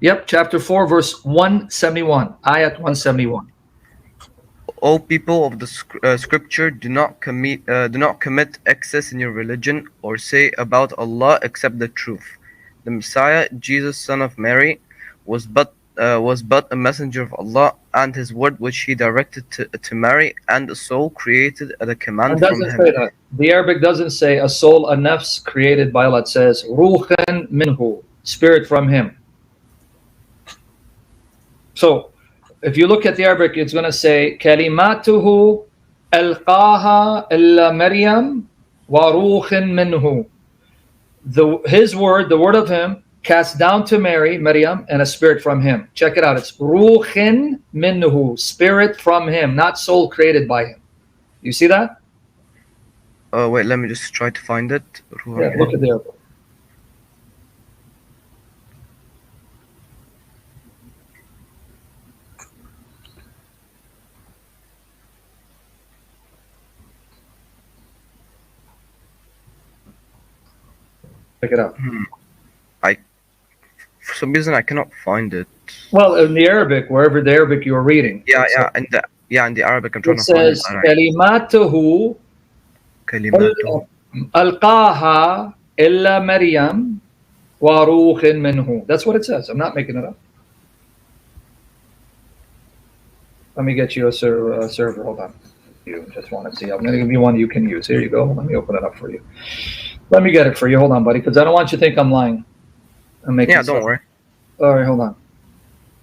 S2: Yep, chapter 4, verse 171. Ayat 171.
S3: O people of the scripture, do not commit excess in your religion or say about Allah except the truth. The Messiah, Jesus, son of Mary, was but a messenger of Allah, and his word which he directed to Mary, and a soul created at a
S2: It
S3: command from
S2: doesn't
S3: him.
S2: say that. The Arabic doesn't say a soul, a nafs created by Allah. It says ruhan minhu, spirit from him. So if you look at the Arabic, it's going to say kalimatuhu alqaha illa Maryam wa ruhin minhu. His word, the word of him, cast down to Mary, Maryam, and a spirit from him. Check it out. It's ruhin minhu, spirit from him, not soul created by him. You see that?
S3: Wait, let me just try to find it.
S2: Yeah, look at the Arabic. Check it out.
S3: For some reason I cannot find it.
S2: Well, in the Arabic, wherever the Arabic you're reading,
S3: In the Arabic I'm trying
S2: it
S3: to find it.
S2: says kalimatuhu
S3: Kalimatu.
S2: alqaha illa Maryam wa ruhin minhu. That's what it says. I'm not making it up. Let me get you a server. Hold on. You just want to see. I'm going to give you one you can use. Here you go. Let me open it up for you. Let me get it for you. Hold on, buddy, because I don't want you to think I'm lying. I'm making
S3: Yeah,
S2: stuff.
S3: don't worry.
S2: All right, hold on.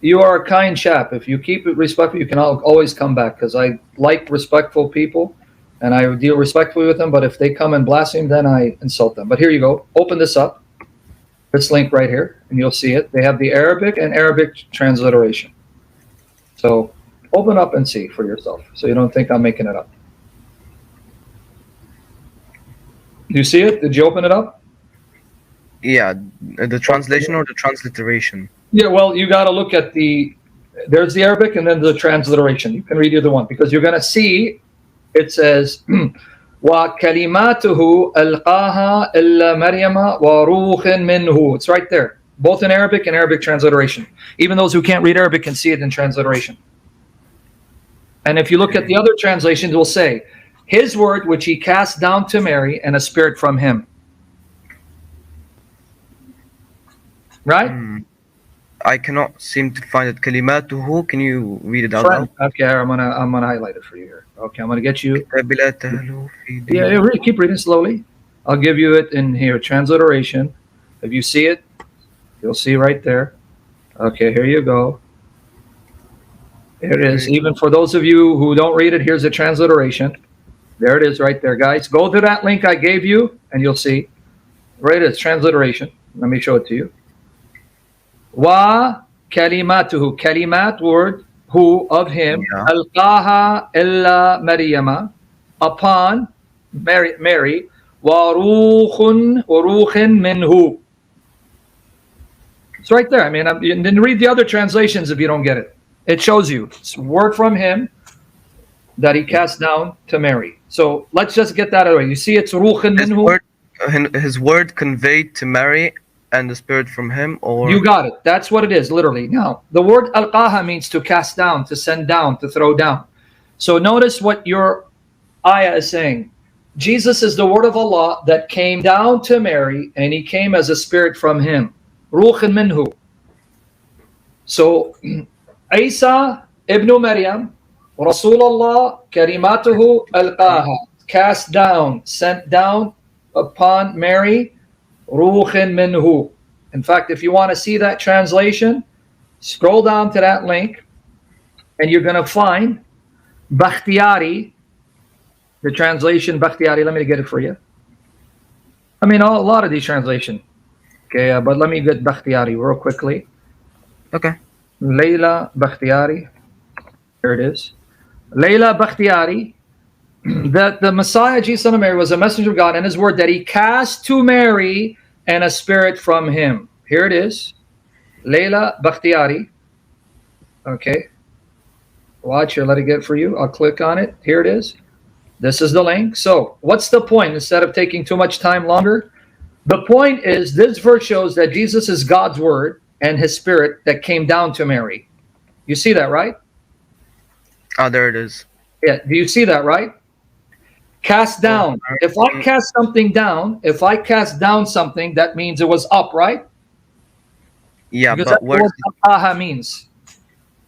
S2: You are a kind chap. If you keep it respectful, you can always come back, because I like respectful people and I deal respectfully with them. But if they come and blaspheme, then I insult them. But here you go. Open this up. This link right here, and you'll see it. They have the Arabic and Arabic transliteration. So open up and see for yourself, so you don't think I'm making it up. Do you see it? Did you open it up?
S3: Yeah, the translation or the transliteration?
S2: Yeah, well, you got to look at there's the Arabic and then the transliteration. You can read either one, because you're going to see it says, wa kalimatuhu alqaha illa Maryama wa ruhin minhu. It's right there, both in Arabic and Arabic transliteration. Even those who can't read Arabic can see it in transliteration. And if you look at the other translations, it will say, his word which he cast down to Mary, and a spirit from him. Right?
S3: I cannot seem to find it. Kalimatuhu. Can you read it out
S2: Friend.
S3: loud?
S2: Okay, I'm gonna highlight it for you here. Okay, I'm gonna get you.
S3: Yeah.
S2: Keep reading slowly. I'll give you it in here. Transliteration. If you see it, you'll see right there. Okay, here you go. Here it is. Even for those of you who don't read it, here's the transliteration. There it is right there, guys. Go to that link I gave you, and you'll see. Right, it's transliteration. Let me show it to you. Wa kalimatuhu. Kalimat, word, who, of him. Alqaha illa Maryama, upon Mary. Wa ruhin minhu. It's right there. I mean, and then read the other translations if you don't get it. It shows you. It's word from him that he cast down to Mary. So let's just get that out of the way. You see, it's ruhin minhu.
S3: His word conveyed to Mary and the spirit from him, or
S2: You got it. That's what it is, literally. Now, the word alqaha means to cast down, to send down, to throw down. So notice what your ayah is saying. Jesus is the word of Allah that came down to Mary, and he came as a spirit from him. Ruhin minhu. So Isa ibn Maryam, Rasulullah karimatuhu alqaha, cast down, sent down upon Mary, ruhin minhu. In fact, if you want to see that translation, scroll down to that link, and you're going to find Bakhtiyari, the translation Bakhtiyari. Let me get it for you. I mean, a lot of these translations. Okay, but let me get Bakhtiyari real quickly.
S3: okay.
S2: Layla Bakhtiyari. Here it is. Layla Bakhtiyari, that the Messiah, Jesus son of Mary, was a messenger of God, and his word that he cast to Mary and a spirit from him. Here it is. Layla Bakhtiyari. Okay. Watch here. Let it get for you. I'll click on it. Here it is. This is the link. So what's the point? Instead of taking too much time longer, the point is this verse shows that Jesus is God's word and his spirit that came down to Mary. You see that, right?
S3: Ah, there it is.
S2: Yeah. Do you see that, right? Cast down. If I cast something down, if I cast down something, that means it was up, right?
S3: Yeah,
S2: Because
S3: but
S2: that's
S3: where?
S2: what aha means.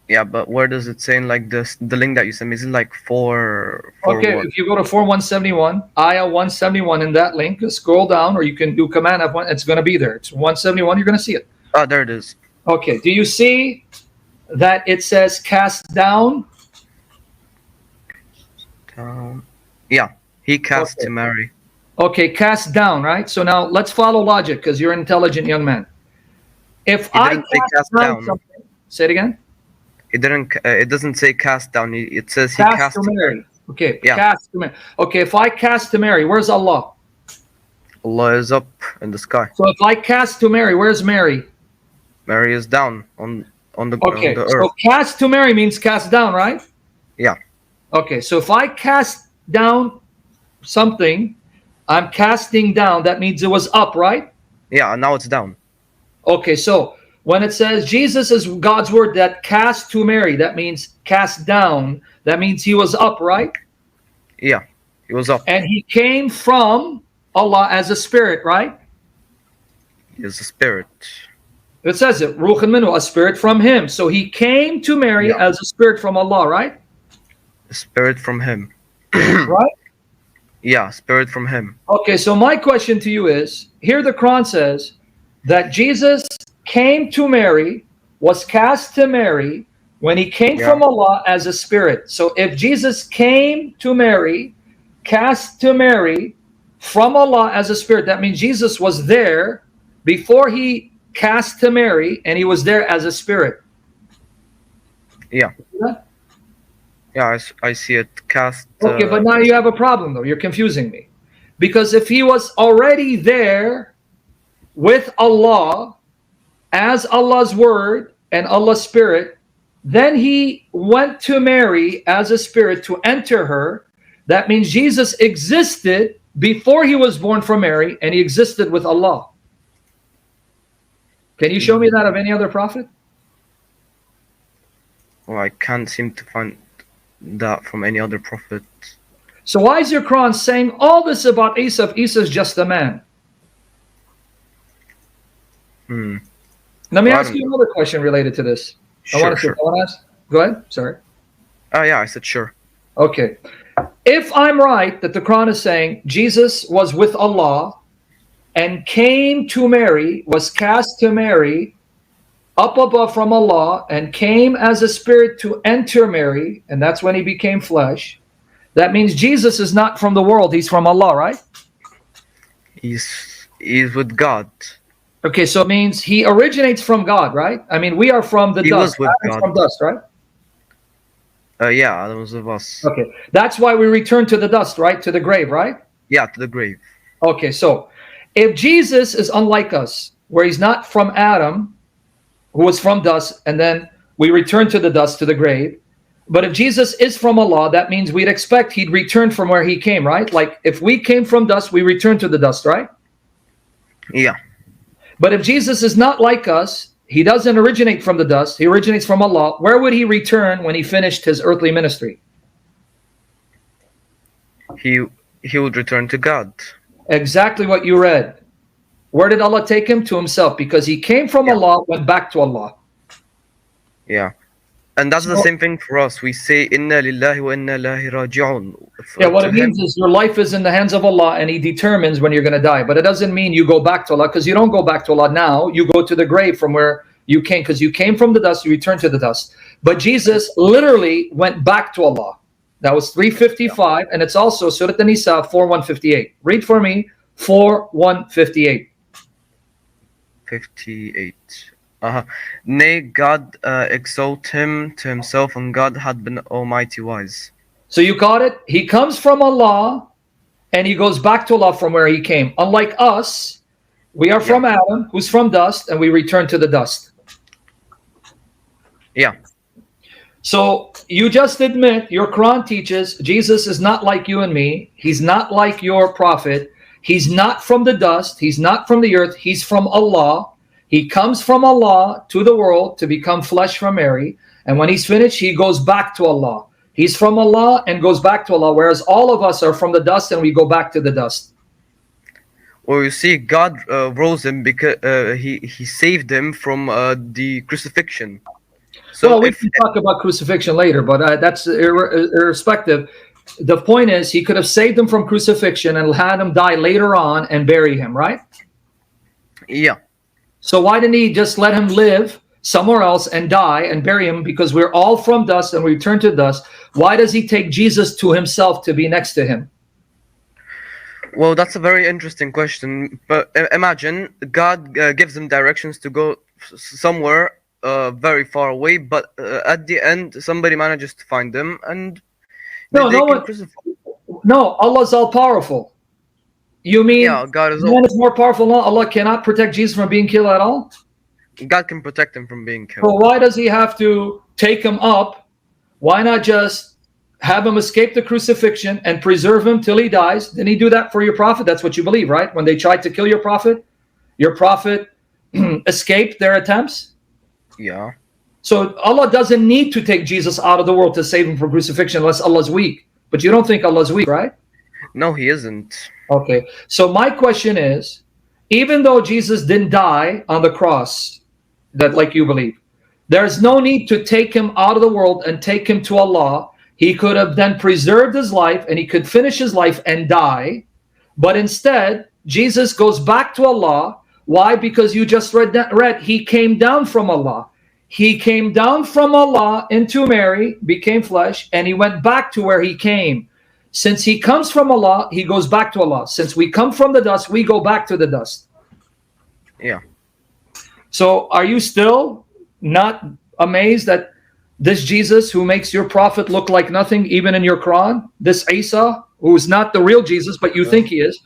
S3: Yeah, but where does it say in like this? The link that you sent me, is it like for
S2: Okay,
S3: what?
S2: if you go to 4171, ayah 171 in that link, scroll down, or you can do command F1, it's going to be there. It's 171, you're going to see it.
S3: Ah, there it is.
S2: Okay, do you see that it says cast down?
S3: Yeah, he cast
S2: Okay.
S3: to Mary.
S2: Okay, cast down, right? So now let's follow logic because you're an intelligent young man. If
S3: It
S2: I
S3: didn't say
S2: cast
S3: cast
S2: down
S3: down.
S2: something, say it again.
S3: It didn't. It doesn't say cast down. It says he
S2: Cast
S3: cast
S2: to
S3: to
S2: Mary. Okay,
S3: Yeah.
S2: cast to Mary. Okay, if I cast to Mary, where's Allah?
S3: Allah is up in the sky.
S2: So if I cast to Mary, where's Mary?
S3: Mary is down on the
S2: Okay,
S3: earth.
S2: so cast to Mary means cast down, right?
S3: Yeah.
S2: Okay, so if I cast down something, I'm casting down. That means it was up, right?
S3: Yeah, and now it's down.
S2: Okay, so when it says Jesus is God's word that cast to Mary, that means cast down. That means he was up, right?
S3: Yeah, he was up.
S2: And he came from Allah as a spirit, right?
S3: He is a spirit.
S2: It says it, Ruhin minhu, a spirit from him. So he came to Mary
S3: Yeah.
S2: as a spirit from Allah, right?
S3: A spirit from him.
S2: Right?
S3: Yeah, spirit from him.
S2: Okay, so my question to you is, here the Quran says that Jesus came to Mary, was cast to Mary, when he came
S3: Yeah.
S2: from Allah as a spirit. So if Jesus came to Mary, cast to Mary from Allah as a spirit, that means Jesus was there before he cast to Mary, and he was there as a spirit.
S3: Yeah. Yeah, I see it. Cast.
S2: Okay, but now you have a problem though. You're confusing me. Because if he was already there with Allah as Allah's word and Allah's spirit, then he went to Mary as a spirit to enter her. That means Jesus existed before he was born from Mary, and he existed with Allah. Can you show me that of any other prophet?
S3: Well, I can't seem to find that from any other prophet.
S2: So why is your Quran saying all this about Isa if Isa's just a man? Let me
S3: Well, I
S2: ask
S3: don't
S2: you another question related to this. I want to ask. Go ahead. Sorry.
S3: Yeah, I said sure.
S2: Okay. If I'm right that the Quran is saying Jesus was with Allah and came to Mary, was cast to Mary up above from Allah, and came as a spirit to enter Mary, and that's when he became flesh, that means Jesus is not from the world, he's from Allah, right?
S3: He's with God.
S2: Okay, so it means he originates from God, right? I mean, we are from the
S3: He
S2: dust.
S3: was with
S2: Adam's
S3: God.
S2: from dust, right?
S3: Yeah, that was of us.
S2: Okay, that's why we return to the dust, right? To the grave, right?
S3: Yeah, to the grave.
S2: Okay, so if Jesus is unlike us, where he's not from Adam, who was from dust, and then we return to the dust, to the grave. But if Jesus is from Allah, that means we'd expect he'd return from where he came, right? Like if we came from dust, we return to the dust, right?
S3: Yeah.
S2: But if Jesus is not like us, he doesn't originate from the dust, he originates from Allah, where would he return when he finished his earthly ministry?
S3: He would return to God.
S2: Exactly what you read. Where did Allah take him? To himself, because he came from Allah, went back to Allah.
S3: Yeah. And that's the same thing for us. We say Inna lillahi wa inna ilaihi raji'un.
S2: Yeah, what it means is your life is in the hands of Allah and he determines when you're going to die. But it doesn't mean you go back to Allah, because you don't go back to Allah now. You go to the grave from where you came, because you came from the dust, you return to the dust. But Jesus literally went back to Allah. That was 355, and it's also Surah An-Nisa 4158. Read for me 4158.
S3: 58. Nay, God exalt him to himself, and God had been almighty wise.
S2: So you got it? He comes from Allah and he goes back to Allah from where he came. Unlike us, we are from Adam, who's from dust, and we return to the dust.
S3: Yeah.
S2: So you just admit your Quran teaches Jesus is not like you and me. He's not like your prophet. He's not from the dust. He's not from the earth. He's from Allah. He comes from Allah to the world to become flesh from Mary. And when he's finished, he goes back to Allah. He's from Allah and goes back to Allah, whereas all of us are from the dust and we go back to the dust.
S3: Well, you see, God rose him because he saved him from the crucifixion. So
S2: well, we can talk about crucifixion later, but that's irrespective. The point is, he could have saved him from crucifixion and had him die later on and bury him, right?
S3: Yeah.
S2: So why didn't he just let him live somewhere else and die and bury him? Because we're all from dust and we return to dust. Why does he take Jesus to himself to be next to him?
S3: Well, that's a very interesting question. But imagine God gives him directions to go somewhere very far away, but at the end, somebody manages to find them, and
S2: no, Allah's all powerful. You mean
S3: God is
S2: man is more powerful than Allah? Allah cannot protect Jesus from being killed at all?
S3: God can protect him from being killed.
S2: Well, why does he have to take him up? Why not just have him escape the crucifixion and preserve him till he dies? Didn't he do that for your prophet? That's what you believe, right? When they tried to kill your prophet escaped their attempts?
S3: Yeah.
S2: So Allah doesn't need to take Jesus out of the world to save him from crucifixion unless Allah's weak. But you don't think Allah's weak, right?
S3: No, he isn't.
S2: Okay. So my question is, even though Jesus didn't die on the cross, that like you believe, there's no need to take him out of the world and take him to Allah. He could have then preserved his life and he could finish his life and die. But instead, Jesus goes back to Allah. Why? Because you just read he came down from Allah. He came down from Allah into Mary, became flesh, and he went back to where he came. Since he comes from Allah, he goes back to Allah. Since we come from the dust, we go back to the dust.
S3: Yeah.
S2: So are you still not amazed that this Jesus who makes your prophet look like nothing, even in your Quran, this Isa, who is not the real Jesus, but you think he is.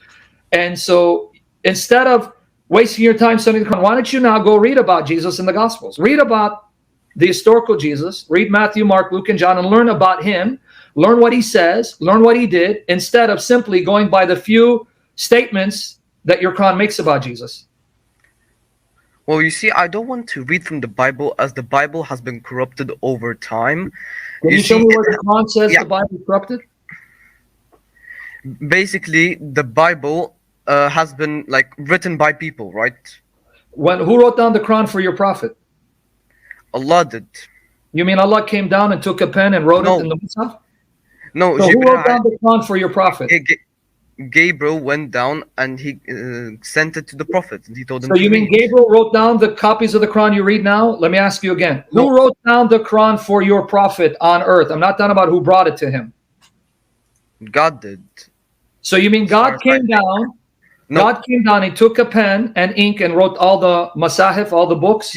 S2: And so instead of wasting your time studying the Quran, why don't you now go read about Jesus in the Gospels? Read about the historical Jesus. Read Matthew, Mark, Luke, and John and learn about him. Learn what he says. Learn what he did, instead of simply going by the few statements that your Quran makes about Jesus.
S3: Well, you see, I don't want to read from the Bible, as the Bible has been corrupted over time.
S2: Can you show me where the Quran says the Bible is corrupted?
S3: Basically, the Bible has been written by people, right?
S2: Who wrote down the Quran for your prophet?
S3: Allah did.
S2: You mean Allah came down and took a pen and wrote it in the Mus'haf?
S3: No.
S2: So who wrote down the Quran for your prophet?
S3: Gabriel went down and he sent it to the prophet, and he told him.
S2: So you mean Gabriel wrote down the copies of the Quran you read now? Let me ask you again.
S3: No.
S2: Who wrote down the Quran for your prophet on earth? I'm not talking about who brought it to him.
S3: God did.
S2: So you mean God came down? No. God came down. He took a pen and ink and wrote all the masahif, all the books.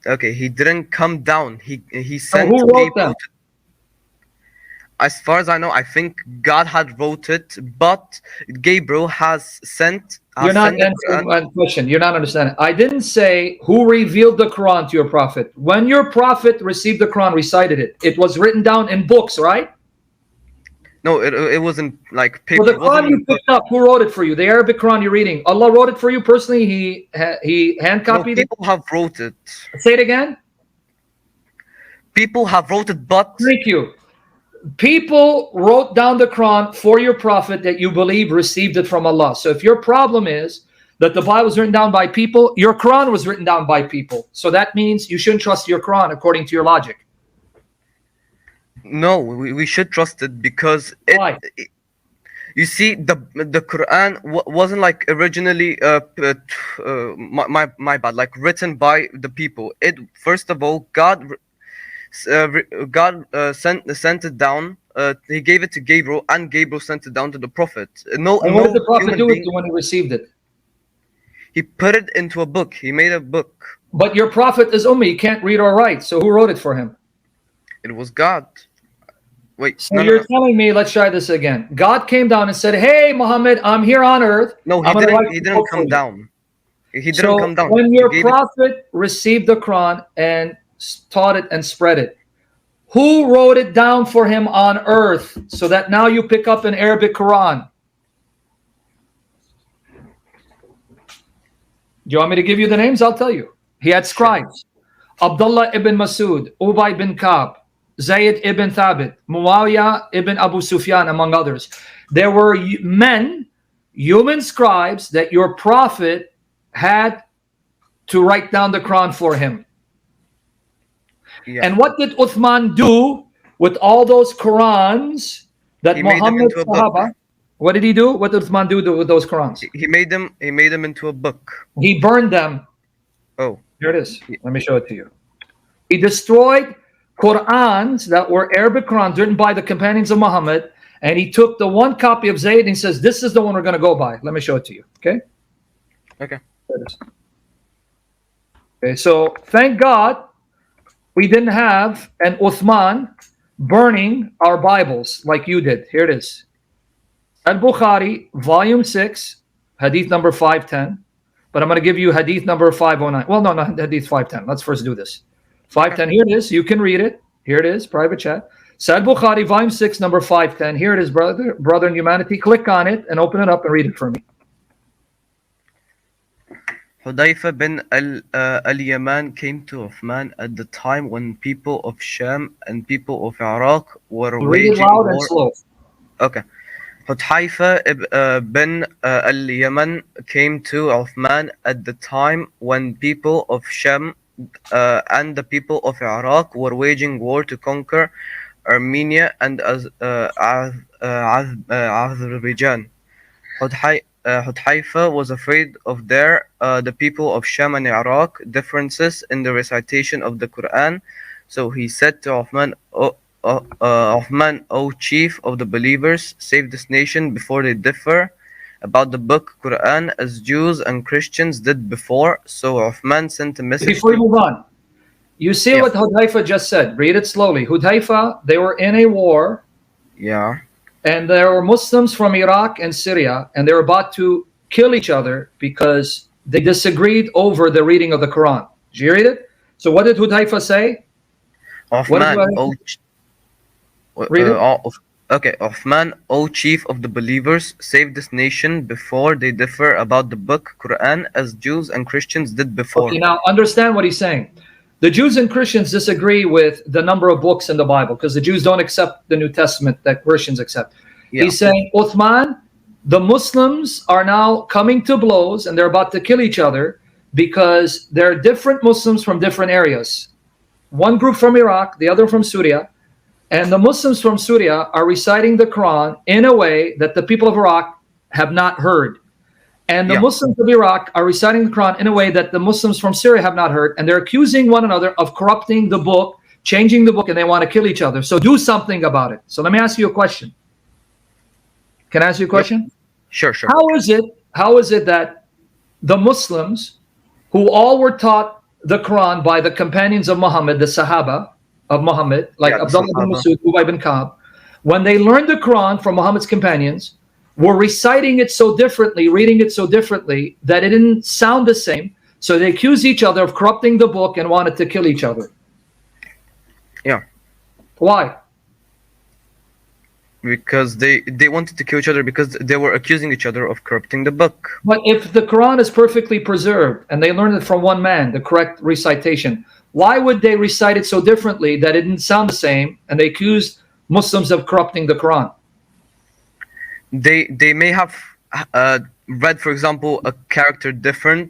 S3: Okay, he didn't come down. He sent.
S2: Who wrote them?
S3: as far as I know, I think God had wrote it, but Gabriel has sent
S2: You're not
S3: the
S2: answering
S3: Quran.
S2: my question. You're not understanding. I didn't say who revealed the Quran to your prophet. When your prophet received the Quran, recited it, it was written down in books, right?
S3: No, it wasn't like
S2: So
S3: paper.
S2: the
S3: It wasn't
S2: Quran
S3: in a
S2: you
S3: book.
S2: picked up, who wrote it for you? The Arabic Quran you're reading. Allah wrote it for you personally. He hand
S3: No,
S2: copied it.
S3: people have wrote it.
S2: Say it again.
S3: People have wrote it, but
S2: Thank you. People wrote down the Quran for your prophet that you believe received it from Allah. So if your problem is that the Bible was written down by people, your Quran was written down by people. So that means you shouldn't trust your Quran according to your logic.
S3: no, we should trust it because
S2: Why?
S3: you see, the Quran wasn't like originally my bad, like written by the people. It first of all, God sent it down. He gave it to Gabriel, and Gabriel sent it down to the prophet. No,
S2: And what did the
S3: no
S2: prophet
S3: human
S2: do with
S3: being.
S2: it when he received it?
S3: He put it into a book. He made a book.
S2: But your prophet is Ummi, he can't read or write. So who wrote it for him?
S3: It was God. Wait,
S2: So
S3: no,
S2: you're telling me, let's try this again. God came down and said, "Hey, Muhammad, I'm here on earth.
S3: no.
S2: I'm
S3: He
S2: going to
S3: didn't.
S2: write
S3: He
S2: the
S3: didn't
S2: book for
S3: come
S2: you."
S3: down. He didn't
S2: So
S3: come down.
S2: when
S3: He
S2: your
S3: gave it.
S2: prophet received the Quran and taught it and spread it, who wrote it down for him on earth so that now you pick up an Arabic Quran? Do you want me to give you the names? I'll tell you. He had scribes. Abdullah ibn Masud, Ubay bin Ka'b, Zayd ibn Thabit, Muawiyah ibn Abu Sufyan, among others. There were men, human scribes, that your prophet had to write down the Quran for him.
S3: Yeah.
S2: And what did Uthman do with all those Qurans that
S3: He made them
S2: Muhammad
S3: into a book.
S2: Sahaba? What did he do? What did Uthman do with those Qurans?
S3: He made them. He made them into a book.
S2: He burned them.
S3: Oh.
S2: Here it is. Let me show it to you. He destroyed Qurans that were Arabic Qurans written by the companions of Muhammad, and he took the one copy of Zayd and he says, "This is the one we're going to go by." Let me show it to you. Okay.
S3: Okay.
S2: There it is. Okay. So thank God we didn't have an Uthman burning our Bibles like you did. Here it is. Al-Bukhari, volume 6, hadith number 510. But I'm going to give you hadith number 509. Well, no, not hadith 510. Let's first do this. 510, here it is. You can read it. Here it is, private chat. Sahih Bukhari, volume 6, number 510. Here it is, brother in humanity. Click on it and open it up and read it for me.
S3: Hudayfa bin al-Yaman came to Uthman at the time when people of Sham and people of Iraq were
S2: Read it
S3: waging
S2: loud and
S3: war.
S2: slow.
S3: Okay. Hudayfa bin al-Yaman came to Uthman at the time when people of Sham and the people of Iraq were waging war to conquer Armenia and Azerbaijan. Hudayfa was afraid of the people of Sham and Iraq differences in the recitation of the Quran, so he said to Uthman, Uthman, O chief of the believers, save this nation before they differ about the book Quran as Jews and Christians did before. So Uthman sent a message.
S2: Before you move on, you see what Hudayfa just said. Read it slowly. Hudayfa, they were in a war.
S3: Yeah.
S2: And there were Muslims from Iraq and Syria, and they were about to kill each other because they disagreed over the reading of the Quran. Did you read it? So what did Hudayfa say?
S3: Uthman,
S2: read it.
S3: Okay, Uthman, O chief of the believers, save this nation before they differ about the book Quran as Jews and Christians did before.
S2: Okay, now understand what he's saying. The Jews and Christians disagree with the number of books in the Bible because the Jews don't accept the New Testament that Christians accept. Yeah. He's saying, Uthman, the Muslims are now coming to blows and they're about to kill each other because there are different Muslims from different areas. One group from Iraq, the other from Syria. And the Muslims from Syria are reciting the Quran in a way that the people of Iraq have not heard. And the Muslims of Iraq are reciting the Quran in a way that the Muslims from Syria have not heard. And they're accusing one another of corrupting the book, changing the book, and they want to kill each other. So do something about it. So let me ask you a question. Can I ask you a question?
S3: Sure, sure.
S2: How is it that the Muslims, who all were taught the Quran by the companions of Muhammad, the Sahaba of Muhammad, like Abdullah bin Masud, Ubay bin Ka'b, when they learned the Quran from Muhammad's companions, were reciting it so differently, reading it so differently, that it didn't sound the same. So they accused each other of corrupting the book and wanted to kill each other.
S3: Yeah.
S2: Why?
S3: Because they wanted to kill each other because they were accusing each other of corrupting the book.
S2: But if the Quran is perfectly preserved and they learned it from one man, the correct recitation, why would they recite it so differently that it didn't sound the same, and they accused Muslims of corrupting the Quran?
S3: They may have read, for example, a character different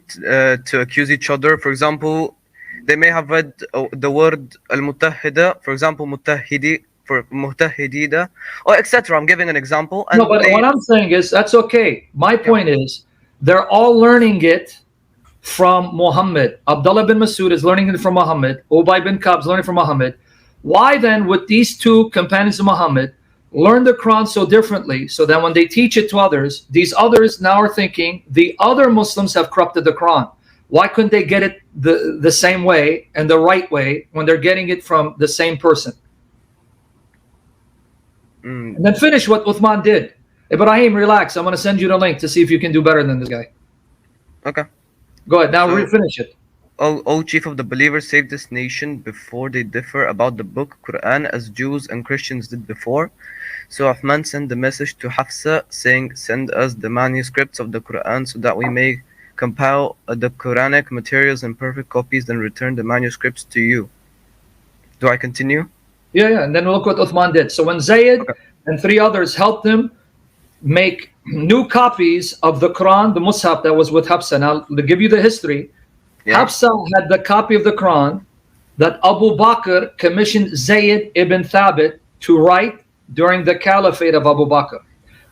S3: to accuse each other. For example, they may have read the word al-mutahhida, for example, mutahhidi for mutahhidida, or etc. I'm giving an example. And
S2: no, but what I'm saying is that's okay. My point is they're all learning it from Muhammad. Abdullah bin Masud is learning it from Muhammad. Ubay bin Ka'b is learning from Muhammad. Why then would these two companions of Muhammad learn the Quran so differently, so that when they teach it to others, these others now are thinking the other Muslims have corrupted the Quran? Why couldn't they get it the same way and the right way when they're getting it from the same person? And then finish what Uthman did. Ibrahim, relax. I'm going to send you the link to see if you can do better than this guy.
S3: Okay.
S2: Go ahead. Now finish it.
S3: O chief of the believers, save this nation before they differ about the book Quran as Jews and Christians did before. So Uthman sent the message to Hafsa saying, send us the manuscripts of the Quran so that we may compile the Quranic materials in perfect copies, then return the manuscripts to you. Do I continue?
S2: Yeah. And then look what Uthman did. So when Zayd and three others helped him make new copies of the Quran, the Mus'haf that was with Hafsa. Now, to give you the history, Hafsa had the copy of the Quran that Abu Bakr commissioned Zayd ibn Thabit to write during the caliphate of Abu Bakr.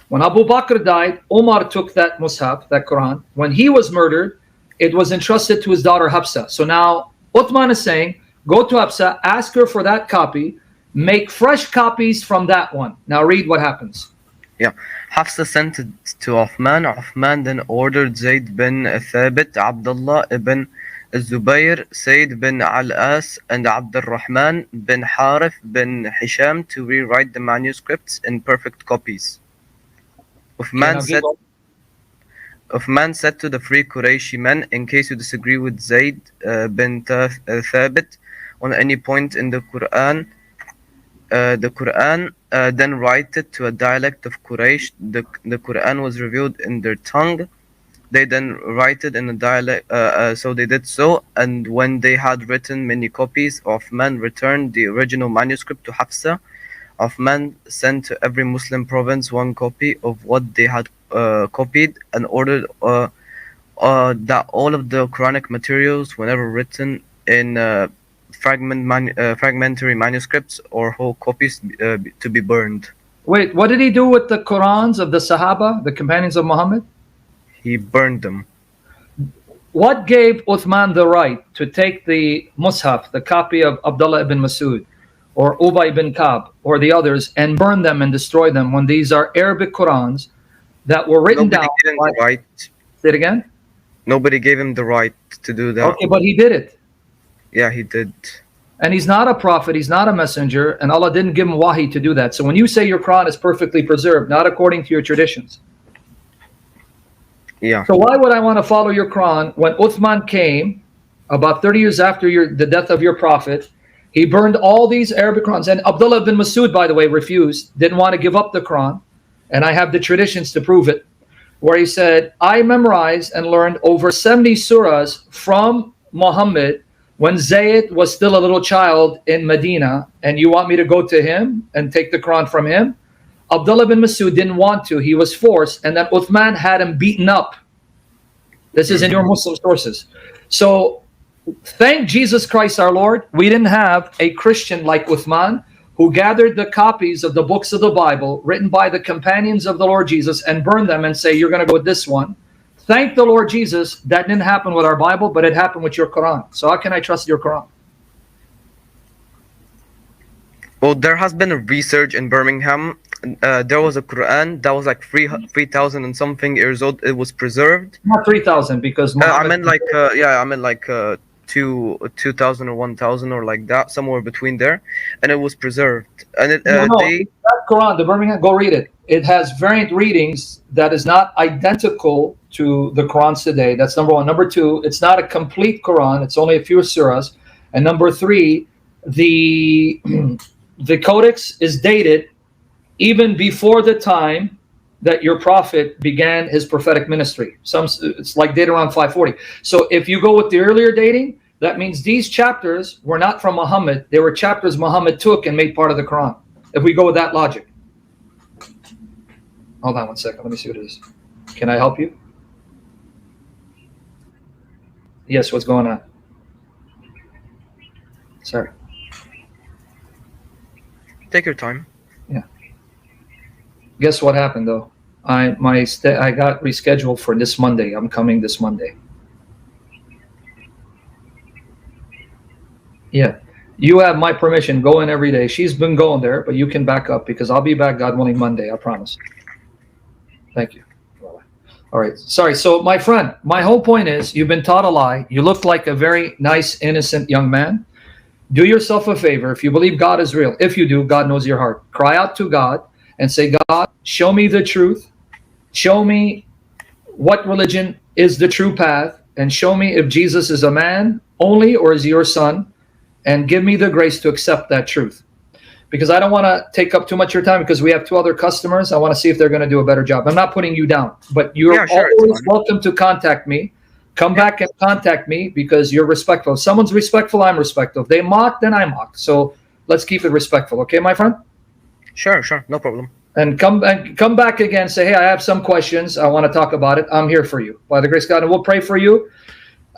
S2: When Abu Bakr died, Umar took that Mus'haf, that Quran. When he was murdered, it was entrusted to his daughter Hafsa. So now Uthman is saying, go to Hafsa, ask her for that copy, make fresh copies from that one. Now read what happens.
S3: Yeah. Hafsa sent it to Uthman. Uthman then ordered Zayd bin Thabit, Abdullah ibn Zubayr, Sayyid bin Al-As, and Abdul Rahman bin Harith bin Hisham to rewrite the manuscripts in perfect copies. Uthman said to the three Qurayshi men, in case you disagree with Zayd bin Thabit on any point in the Quran, then write it to a dialect of Quraysh. The Quran was revealed in their tongue. They then write it in a dialect. So they did so, and when they had written many copies, Uthman returned the original manuscript to Hafsa. Uthman sent to every Muslim province one copy of what they had copied, and ordered that all of the Quranic materials, whenever written in fragmentary manuscripts or whole copies, to be burned.
S2: Wait, what did he do with the Qurans of the Sahaba, the companions of Muhammad?
S3: He burned them.
S2: What gave Uthman the right to take the Mus'haf, the copy of Abdullah ibn Masud, or Ubay ibn Ka'b, or the others, and burn them and destroy them when these are Arabic Qurans that were written down?
S3: Nobody gave him the right.
S2: Say it again?
S3: Nobody gave him the right to do that.
S2: Okay, but he did it.
S3: Yeah, he did.
S2: And he's not a prophet, he's not a messenger, and Allah didn't give him wahi to do that. So when you say your Quran is perfectly preserved, not according to your traditions.
S3: Yeah.
S2: So why would I want to follow your Quran when Uthman came about 30 years after the death of your prophet? He burned all these Arabic Qurans. And Abdullah ibn Masud, by the way, refused, didn't want to give up the Quran. And I have the traditions to prove it, where he said, I memorized and learned over 70 surahs from Muhammad when Zayd was still a little child in Medina, and you want me to go to him and take the Quran from him? Abdullah bin Masud didn't want to. He was forced, and then Uthman had him beaten up. This is in your Muslim sources. So thank Jesus Christ our Lord, we didn't have a Christian like Uthman who gathered the copies of the books of the Bible written by the companions of the Lord Jesus and burned them and say, you're going to go with this one. Thank the Lord Jesus, that didn't happen with our Bible, but it happened with your Quran. So how can I trust your Quran?
S3: Well, there has been a research in Birmingham. There was a Quran that was like 3,000 and something years old. It was preserved.
S2: Not 3,000 because
S3: I meant like to 2000 or 1000 or like that, somewhere between there, and it was preserved. And
S2: No,
S3: they
S2: that Quran, the Birmingham, go read it. It has variant readings that is not identical to the Qurans today. That's number one. Number two, it's not a complete Quran. It's only a few surahs. And number three, the the codex is dated even before the time that your prophet began his prophetic ministry. It's like dated around 540. So if you go with the earlier dating, that means these chapters were not from Muhammad. They were chapters Muhammad took and made part of the Quran. If we go with that logic. Hold on one second. Let me see what it is. Can I help you? Yes, what's going on? Sorry.
S3: take your time.
S2: Guess what happened though? I got rescheduled for this Monday. I'm coming this Monday. Yeah. You have my permission. Go in every day. She's been going there, but you can back up because I'll be back, God willing, Monday. I promise. Thank you. All right. Sorry. So, my friend, my whole point is you've been taught a lie. You look like a very nice, innocent young man. Do yourself a favor. If you believe God is real, if you do, God knows your heart. Cry out to God and say, God, show me the truth. Show me what religion is the true path. And show me if Jesus is a man only or is he your son. And give me the grace to accept that truth. Because I don't want to take up too much of your time because we have two other customers. I want to see if they're going to do a better job. I'm not putting you down, but you're
S3: Yeah, sure, it's
S2: always
S3: fine.
S2: welcome to contact me. Come back and contact me because you're respectful. If someone's respectful, I'm respectful. If they mock, then I mock. So let's keep it respectful. Okay, my friend?
S3: Sure, no problem.
S2: And come back again. Say, hey, I have some questions. I want to talk about it. I'm here for you. By the grace of God, and we'll pray for you.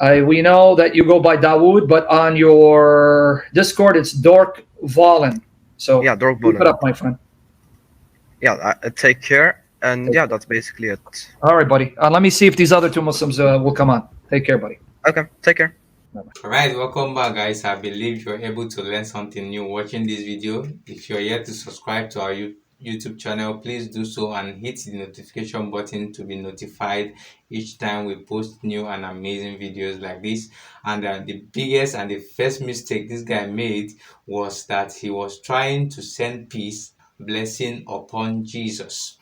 S2: We know that you go by Dawood, but on your Discord, it's Dork Valen. So
S3: Yeah, Dork
S2: keep it
S3: Bullen.
S2: up, my friend.
S3: Yeah, take care. And yeah, that's basically it.
S2: All right, buddy. Let me see if these other two Muslims will come on. Take care, buddy.
S3: Okay, take care.
S1: Alright, welcome back guys. I believe you're able to learn something new watching this video. If you're yet to subscribe to our YouTube channel, please do so and hit the notification button to be notified each time we post new and amazing videos like this. And the biggest and the first mistake this guy made was that he was trying to send peace, blessing upon Jesus.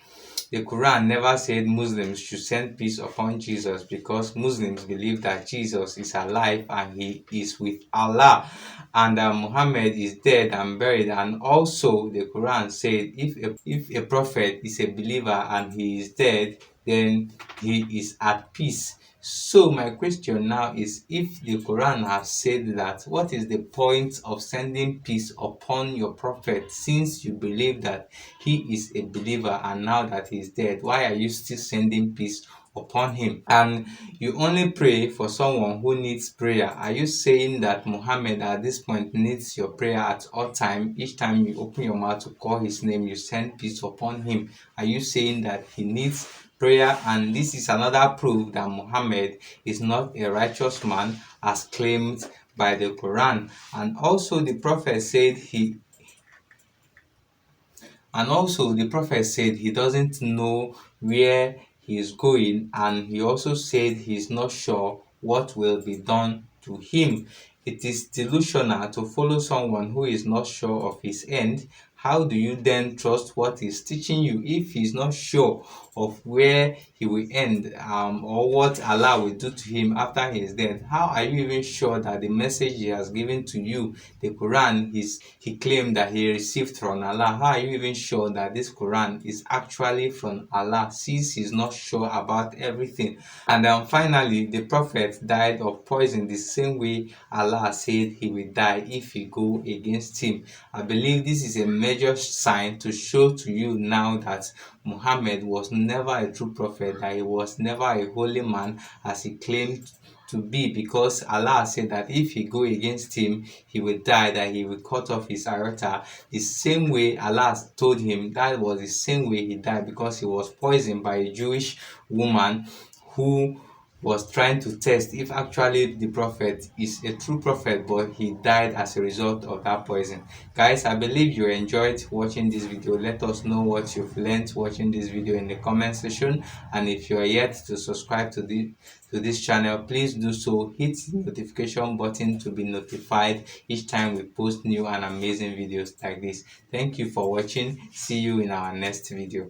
S1: The Quran never said Muslims should send peace upon Jesus because Muslims believe that Jesus is alive and he is with Allah, and Muhammad is dead and buried. And also the Quran said if a prophet is a believer and he is dead, then he is at peace. So my question now is, if the Quran has said that, what is the point of sending peace upon your prophet since you believe that he is a believer and now that he is dead? Why are you still sending peace upon him? And you only pray for someone who needs prayer. Are you saying that Muhammad at this point needs your prayer at all time? Each time you open your mouth to call his name, you send peace upon him. Are you saying that he needs prayer? And this is another proof that Muhammad is not a righteous man as claimed by the Quran. And also the prophet said he doesn't know where he is going, and he also said he's not sure what will be done to him. It is delusional to follow someone who is not sure of his end. How do you then trust what he's teaching you if he's not sure of where he will end, or what Allah will do to him after he is dead? How are you even sure that the message he has given to you, the Quran, he claimed that he received from Allah? How are you even sure that this Quran is actually from Allah, since he's not sure about everything? And finally, the prophet died of poison the same way Allah said he will die if you go against him. I believe this is a major sign to show to you now that Muhammad was never a true prophet, that he was never a holy man as he claimed to be, because Allah said that if he go against him, he will die, that he will cut off his aorta. The same way Allah told him, that was the same way he died, because he was poisoned by a Jewish woman who was trying to test if actually the prophet is a true prophet, but he died as a result of that poison. Guys, I believe you enjoyed watching this video. Let us know what you've learned watching this video in the comment section, and if you are yet to subscribe to this channel, please do so. Hit the notification button to be notified each time we post new and amazing videos like this. Thank you for watching. See you in our next video.